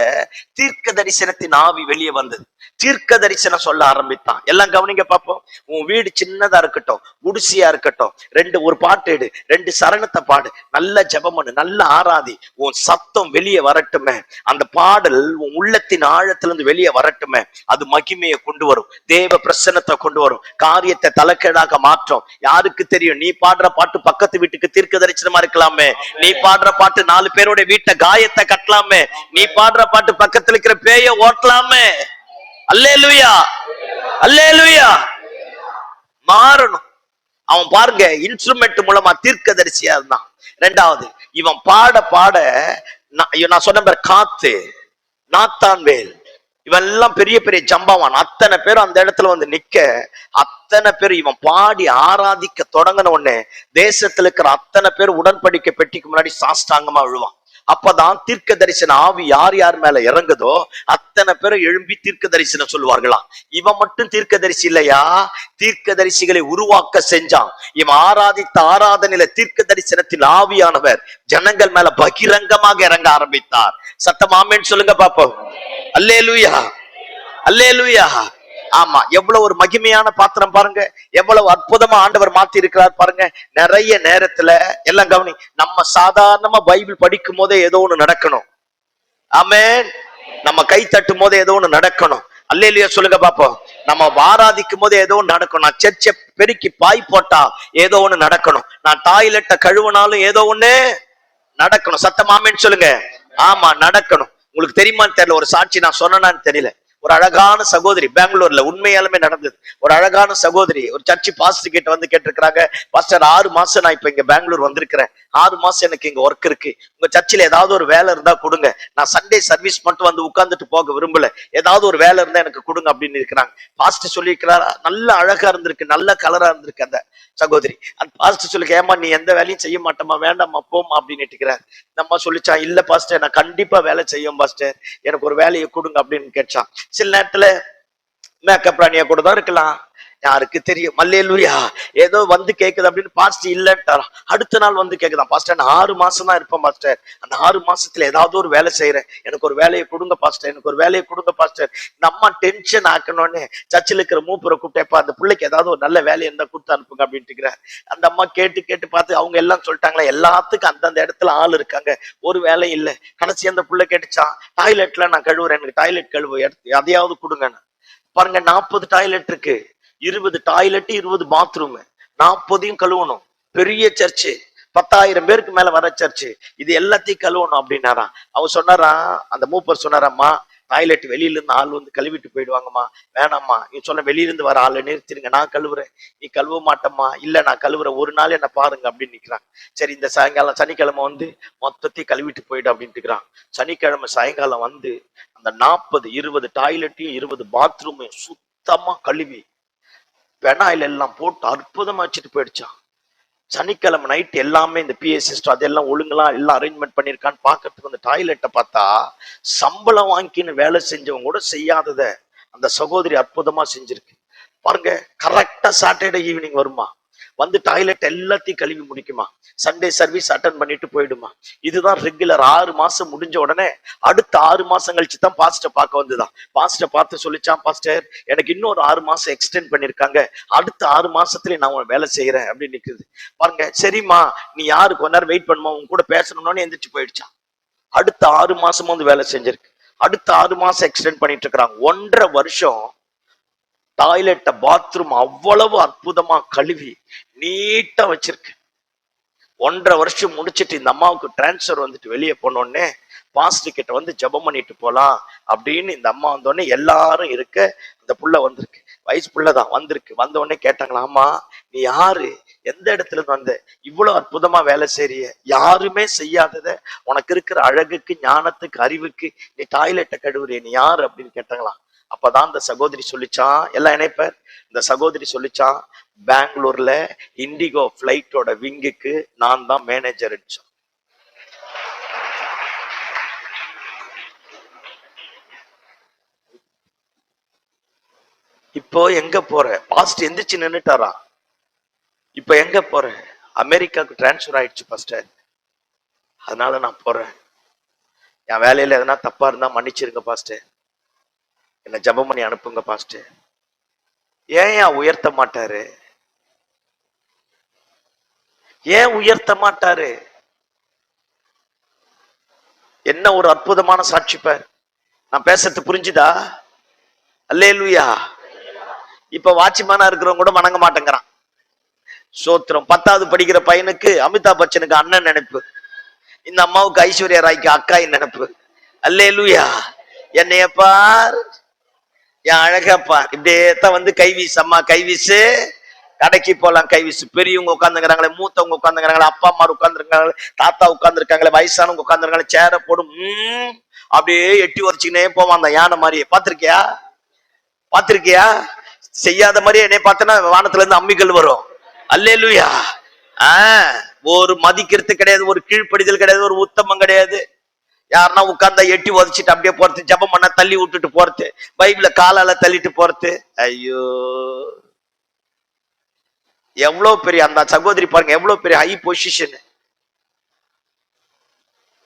A: தீர்க்க தரிசனத்தின் ஆவி வெளியே வந்தது. தீர்க்க தரிசனம் சொல்ல ஆரம்பித்தான். எல்லாம் கவனிங்க பாப்போம். உன் வீடு சின்னதா இருக்கட்டும், குடிசையா இருக்கட்டும், ஒரு பாட்டு எடு, 2 சரணத்தை பாடு, நல்ல ஜெபம் பண்ணு, நல்ல ஆராதி. உன் சத்தம் வெளியே வரட்டுமே. அந்த பாடல் உன் உள்ளத்தின் ஆழத்திலிருந்து வெளியே வரட்டுமே. அது மகிமையை கொண்டு வரும், தேவ பிரசன்னத்தை கொண்டு வரும், காரியத்தை தலைக்கீழாக மாற்றும். யாருக்கு தெரியும்? நீ பாடுற பாட்டு பக்கத்து வீட்டுக்கு தீர்க்க தரிசனமா இருக்கலாமே. நீ பாடுற பாட்டு 4 பேரோட வீட்டை காயத்தை கட்டலாமே. நீ பாடுற பாட்டு பக்கத்துல இருக்கிற பேய ஓட்டலாமே. அல்லேலூயா. அல்லேலூயா. மாறணும். அவன் பாருங்க, இன்ஸ்ட்ருமெண்ட் மூலமா தீர்க்கதரிசியா இருந்தான். 2வது, இவன் பாட பாட நான் சொன்ன காத்து, நாத்தான்வேல், இவன் எல்லாம் பெரிய பெரிய ஜம்பாவான். அத்தனை பேரும் அந்த இடத்துல வந்து நிக்க, அத்தனை பேர் இவன் பாடி ஆராதிக்க தொடங்கின உடனே தேசத்துல இருக்கிற அத்தனை பேர் உடன்படிக்கை பெட்டிக்கு முன்னாடி சாஷ்டாங்கமா விழுவான். அப்பதான் தீர்க்க தரிசன ஆவி யார் யார் மேல இறங்குதோ அத்தனை பேரை எழும்பி தீர்க்க தரிசனம் சொல்லுவார்களாம். இவன் மட்டும் தீர்க்க தரிசி இல்லையா, தீர்க்க தரிசிகளை உருவாக்க செஞ்சான். இவன் ஆராதித்த ஆராதனையில தீர்க்க தரிசனத்தில் ஆவியானவர் ஜனங்கள் மேல பகிரங்கமாக இறங்க ஆரம்பித்தார். சத்தம் ஆமென் சொல்லுங்க பாப்போம். அல்லேலூயா. அல்லேலூயா. ஆமா, எவ்வளவு ஒரு மகிமையான பாத்திரம் பாருங்க. எவ்வளவு அற்புதமா ஆண்டவர் மாத்தி இருக்கிறார் பாருங்க. நிறைய நேரத்துல எல்லாம் கவனி, நம்ம சாதாரணமா பைபிள் படிக்கும் போதே ஏதோ ஒண்ணு நடக்கணும். ஆமென். நம்ம கை தட்டும் போதே ஏதோ ஒண்ணு நடக்கணும். அல்லேலூயா சொல்லுங்க பாப்போம். நம்ம ஆராதிக்கும் போது ஏதோ ஒண்ணு நடக்கணும். நான் சர்ச்சை பெருக்கி பாய் போட்டா ஏதோ ஒண்ணு நடக்கணும். நான் டாய்லெட்டை கழுவினாலும் ஏதோ ஒண்ணு நடக்கணும். சத்தம் ஆமென் சொல்லுங்க. ஆமா, நடக்கணும். உங்களுக்கு தெரியுமான்னு தெரியல, ஒரு சாட்சி நான் சொன்னேன்னு தெரியல. ஒரு அழகான சகோதரி பெங்களூர்ல, உண்மையாலுமே நடந்தது. ஒரு அழகான சகோதரி ஒரு சர்ச்சு பாஸ்டர் கிட்ட வந்து கேட்டிருக்கிறாங்க, பாஸ்டர் 6 மாசம் நான் இப்ப இங்க பெங்களூர் வந்திருக்கிறேன், 6 மாசம் எனக்கு இங்க ஒர்க் இருக்கு, உங்க சர்ச்சில் ஏதாவது ஒரு வேலை இருந்தா கொடுங்க, நான் சண்டே சர்வீஸ் மட்டும் வந்து உட்கார்ந்துட்டு போக விரும்பல, ஏதாவது ஒரு வேலை இருந்தா எனக்கு கொடுங்க அப்படின்னு இருக்கிறாங்க. பாஸ்டர் சொல்லியிருக்கிறாரா, நல்ல அழகா இருந்திருக்கு, நல்ல கலரா இருந்திருக்கு அந்த சகோதரி. அந்த பாஸ்டர் சொல்லி, ஏமா நீ எந்த வேலையும் செய்ய மாட்டோமா, வேண்டாமா போமா அப்படின்னு இருக்கிறார். நம்ம சொல்லிச்சான், இல்ல பாஸ்டர் நான் கண்டிப்பா வேலை செய்யும் பாஸ்டர், எனக்கு ஒரு வேலையை கொடுங்க அப்படின்னு கேட்டான். சில நேரத்துல மேக்கப் ராணியா கூட தான் இருக்கலாம், யாருக்கு தெரியும். அல்லேலூயா. ஏதோ வந்து கேக்குது அப்படின்னு பாஸ்டர் இல்லட்டாரா, அடுத்த நாள் வந்து கேக்குதான், பாஸ்டர் நான் 6 மாசம் தான் இருப்பேன் பாஸ்டர், அந்த 6 மாசத்துல ஏதாவது ஒரு வேலை செய்யறேன், எனக்கு ஒரு வேலையை கொடுங்க பாஸ்டர், எனக்கு ஒரு வேலையை கொடுங்க பாஸ்டர். நம்ம டென்ஷன் ஆக்கணும்னு சர்ச்சில் இருக்கிற மூப்பரை கூப்பிட்டேப்பா, அந்த பிள்ளைக்கு ஏதாவது ஒரு நல்ல வேலையை இருந்தா கொடுத்து அனுப்புங்க அப்படின்ட்டு இருக்கிறார். அந்த அம்மா கேட்டு கேட்டு பார்த்து அவங்க எல்லாம் சொல்லிட்டாங்களா, எல்லாத்துக்கும் அந்தந்த இடத்துல ஆள் இருக்காங்க, ஒரு வேலை இல்லை. கடைசி அந்த பிள்ளை கேட்டுச்சான், டாய்லெட்ல நான் கழுவுறேன், எனக்கு டாய்லெட் கழுவு அதையாவது கொடுங்க. பாருங்க, 40 டாய்லெட் இருக்கு, 20 டாய்லெட் 20 பாத்ரூம், 40 கழுவணும். பெரிய சர்ச்சு 10,000 பேருக்கு மேல வர சர்ச்சு, இது எல்லாத்தையும் கழுவணும் அப்படின்னாராம். அவர் சொன்னாராம், அந்த மூப்பர் சொன்னாராம்மா, டாய்லெட் வெளியில இருந்து ஆள் வந்து கழுவிட்டு போயிடுவாங்கம்மா, வேணாம்மா நீ சொன்ன வெளியில இருந்து வர ஆளை நிறுத்திடுங்க, நான் கழுவுறேன். நீ கழுவ மாட்டம்மா. இல்ல நான் கழுவுறேன், ஒரு நாள் என்ன பாருங்க அப்படின்னு நிக்கிறாங்க. சரி இந்த சாயங்காலம் சனிக்கிழமை வந்து மொத்தத்தையும் கழுவிட்டு போயிடு அப்படின்ட்டு இருக்கிறான். சனிக்கிழமை சாயங்காலம் வந்து அந்த 40-20 டாய்லெட்டையும் 20 பாத்ரூமையும் சுத்தமா கழுவி பெனாயில் எல்லாம் போட்டு அற்புதமா வச்சுட்டு போயிடுச்சான். சனிக்கிழமை நைட் எல்லாமே இந்த பிஏ சிஸ்டம் அதெல்லாம் ஒழுங்கெல்லாம் எல்லாம் அரேஞ்ச்மெண்ட் பண்ணிருக்கான்னு பாக்கிறதுக்கு அந்த டாய்லெட்டை பார்த்தா சம்பளம் வாங்கின்னு வேலை செஞ்சவங்க கூட செய்யாதத அந்த சகோதரி அற்புதமா செஞ்சிருக்கு பாருங்க. கரெக்டா சாட்டர்டே ஈவினிங் வருமா, வந்து டாய்லெட் எல்லாத்தையும் கழுவி முடிக்குமா, சண்டே சர்வீஸ் அட்டன் பண்ணிட்டு போயிடுமா. இதுதான் ரெகுலர். 6 மாசம் முடிஞ்ச உடனே அடுத்த 6 மாசம் கழிச்சு தான் பாஸ்டர் பார்க்க வந்துதான். பாஸ்டர் பார்த்து சொல்லிச்சான், பாஸ்டர் எனக்கு இன்னொரு 6 மாசம் எக்ஸ்டெண்ட் பண்ணிருக்காங்க, அடுத்த 6 மாசத்துல நான் வேலை செய்யறேன் அப்படின்னு நிக்குது பாருங்க. சரிம்மா நீ யாரு கொஞ்ச நேரம் வெயிட் பண்ணுமா, உங்க கூட பேசணும்னு எந்திரிச்சு போயிடுச்சான். அடுத்த 6 மாசமும் வந்து வேலை செஞ்சிருக்கு. அடுத்த 6 மாசம் எக்ஸ்டெண்ட் பண்ணிட்டு இருக்கிறாங்க. 1.5 வருஷம் டாய்லெட்ட பாத்ரூம் அவ்வளவு அற்புதமா கழுவி நீட்டா வச்சிருக்கு. 1.5 வருஷம் முடிச்சிட்டு இந்த அம்மாவுக்கு டிரான்ஸ்பர் வந்துட்டு வெளியே போனோடனே பாஸ்டர் கிட்ட வந்து ஜெபம் பண்ணிட்டு போலாம் அப்படின்னு இந்த அம்மா வந்தோடனே எல்லாரும் இருக்க அந்த புள்ள வந்திருக்கு, வயசு புள்ளதான் வந்திருக்கு. வந்த உடனே கேட்டாங்களா, ஆமா நீ யாரு, எந்த இடத்துல இருந்து வந்த, இவ்வளவு அற்புதமா வேலை செய்றிய, யாருமே செய்யாதத, உனக்கு இருக்கிற அழகுக்கு ஞானத்துக்கு அறிவுக்கு நீ டாய்லெட்டை கழுவுறிய, நீ யாரு அப்படின்னு கேட்டாங்களாம். அப்பதான் இந்த சகோதரி சொல்லிச்சான், எல்லாம் இணைப்பர், இந்த சகோதரி சொல்லிச்சான், பெங்களூர்ல இண்டிகோ பிளைட்டோட விங்குக்கு நான் தான் மேனேஜர். இப்போ எங்க போற, பாஸ்ட் எந்திரிச்சு நின்னுட்டாரா, இப்ப எங்க போற, அமெரிக்காவுக்கு டிரான்ஸ்பர் ஆயிடுச்சு பாஸ்டர், அதனால நான் போறேன், என் வேலையில எதனா தப்பா இருந்தா மன்னிச்சிருங்க பாஸ்டர், என்ன ஜெபம் பண்ணி அனுப்புங்க பாஸ்டர். ஏன் உயர்த்த மாட்டாரு, ஏன் உயர்த்த மாட்டாரு? என்ன ஒரு அற்புதமான சாட்சி பார். நான் பேசுறது புரிஞ்சுதா? அல்லேலூயா. இப்ப வாட்ச்மேனா இருக்கிறவங்க கூட வணங்க மாட்டேங்கிறான். சோத்திரம். 10வது படிக்கிற பையனுக்கு அமிதாப் பச்சனுக்கு அண்ணன் நினைப்பு, இந்த அம்மாவுக்கு ஐஸ்வர்யா ராய்க்கு அக்காயின் நினைப்பு. அல்லேலூயா. என்னைய பார், என் அழகப்பா, இப்படியே தான் வந்து கைவீசு, அம்மா கைவீசு, கடைக்கு போலாம் கைவீசு. பெரியவங்க உட்காந்துங்கிறாங்களே, மூத்தவங்க உட்காந்துங்கிறாங்களே, அப்பா அம்மா உட்காந்துருக்காங்களே, தாத்தா உட்காந்துருக்காங்களே, வயசானவங்க உட்காந்துருக்காங்களே, சேர போடும் அப்படியே எட்டி உரைச்சுக்கினே போவான் அந்த யானை மாதிரியே. பாத்திருக்கியா, பாத்திருக்கியா? செய்யாத மாதிரியே என்னை பார்த்தனா வானத்துல இருந்து அம்மிகள் வரும். அல்லேலூயா. ஒரு மதிக்கிறது கிடையாது, ஒரு கீழ்ப்படிதல் கிடையாது, ஒரு உத்தமம் கிடையாது. யாருன்னா உட்கார்ந்தா எட்டி உதச்சிட்டு அப்படியே போறது, ஜெபம் பண்ண தள்ளி விட்டுட்டு போறது, பைபிள காலால தள்ளிட்டு போறது. ஐயோ, எவ்வளவு பெரிய அந்த சகோதரி பாருங்க, எவ்வளவு பெரிய ஹை பொசிஷன்,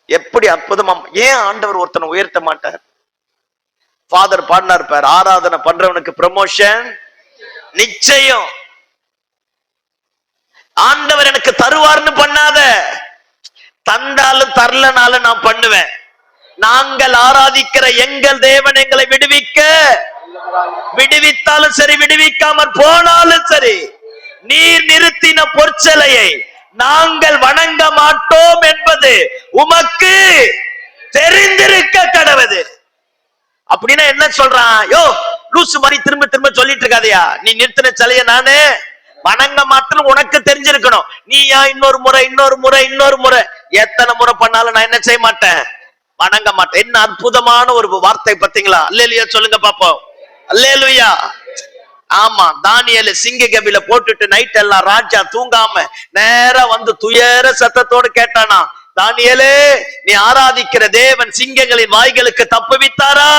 A: எப்படி அற்புதமா. ஏன் ஆண்டவர் ஒருத்தனை உயர்த்த மாட்டார்? ஃபாதர் பாடினார் பார், ஆராதனை பண்றவனுக்கு ப்ரமோஷன் நிச்சயம். ஆண்டவர் எனக்கு தருவார்னு பண்ணாத, தந்தாலும் தரலனாலும் நான் பண்ணுவேன். நாங்கள் ஆராதிக்கிற எங்கள் தேவன் எங்களை விடுவிக்க, விடுவித்தாலும் சரி விடுவிக்காமற் போனாலும் சரி, நீர் நிறுத்தின பொற்சலையை நாங்கள் வணங்க மாட்டோம் என்பது உமக்கு தெரிந்திருக்க கடவுது. அப்படின்னா என்ன சொல்றான்? யோ லூசு மாதிரி திரும்ப திரும்ப சொல்லிட்டு இருக்காதையா, நீ நிறுத்தின சிலைய நானு வணங்க மாட்டேன்னு உனக்கு தெரிஞ்சிருக்கணும். நீ ஏன் இன்னொரு முறை இன்னொரு முறை இன்னொரு முறை எத்தனை முறை பண்ணாலும் நான் என்ன செய்ய மாட்டேன், வணங்க மாட்டேன். என்ன அற்புதமான ஒரு வார்த்தை பார்த்தீங்களா? அல்லேலூயா சொல்லுங்க பாப்போம். அல்லேலூயா. ஆமா, தானியேல் சிங்க கபில போட்டுட்டு நைட் எல்லாம் ராஜா தூங்காம நேரா வந்து துயர சத்தத்தோடு கேட்டானா, தானியேலே நீ ஆராதிக்கிற தேவன் சிங்கங்களின் வாய்களுக்கு தப்புவித்தாரா?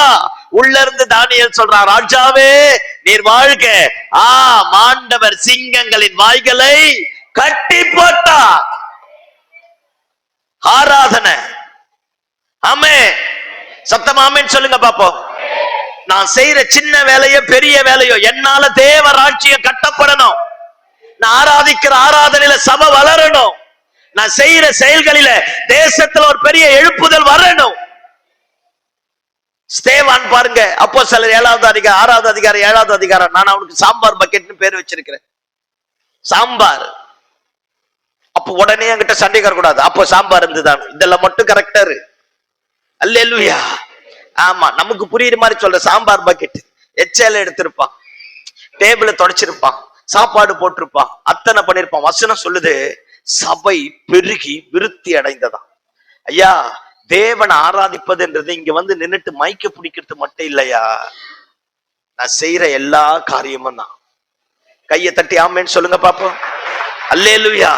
A: உள்ள இருந்து தானியேல் சொல்றான், ராஜாவே நீர் வாழ்க, ஆண்டவர் சிங்கங்களின் வாய்களை கட்டி போட்டார். ஆராதனை. ஆமே, சத்தமா ஆமென் சொல்லுங்க பாப்போம். நான் செய்யற சின்ன வேலையோ பெரிய வேலையோ என்னால தேவ ராஜ்யம் கட்டப்படணும். நான் ஆராதிக்கிற ஆராதனையில சபை வளரணும். நான் செய்யற செயல்களில தேசத்துல ஒரு பெரிய எழுப்புதல் வரணும். ஸ்தேவான் பாருங்க, அப்போஸ்தலர் 7வது அதிகாரம் 6வது அதிகாரம் 7வது அதிகாரம். நான் அவனுக்கு சாம்பார் பக்கெட்னு பேர் வச்சிருக்கிறேன். சாம்பார் அப்ப உடனே என்கிட்ட சண்டைக்கார கூடாது. அப்போ சாம்பார் இருந்துதான், இதெல்லாம் மட்டும் கரெக்டாரு. அல்லேலூயா. ஆமா, நமக்கு புரியுற மாதிரி சொல்ற. சாம்பார் பக்கெட் எச்சல எடுத்திருப்பான், டேபிள தொடச்சிருப்பான், சாப்பாடு போட்டிருப்பான், அத்தனை பண்ணிருப்பான். வசனம் சொல்லுது சபை பெருகி விருத்தி அடைந்ததாம். ஐயா, தேவனை ஆராதிப்பதுன்றது இங்க வந்து நின்னுட்டு மைக்க பிடிக்கிறது மட்டும் இல்லையா, நான் செய்யற எல்லா காரியமும் தான். கையை தட்டி ஆமேன்னு சொல்லுங்க பாப்போம். அல்லேலூயா.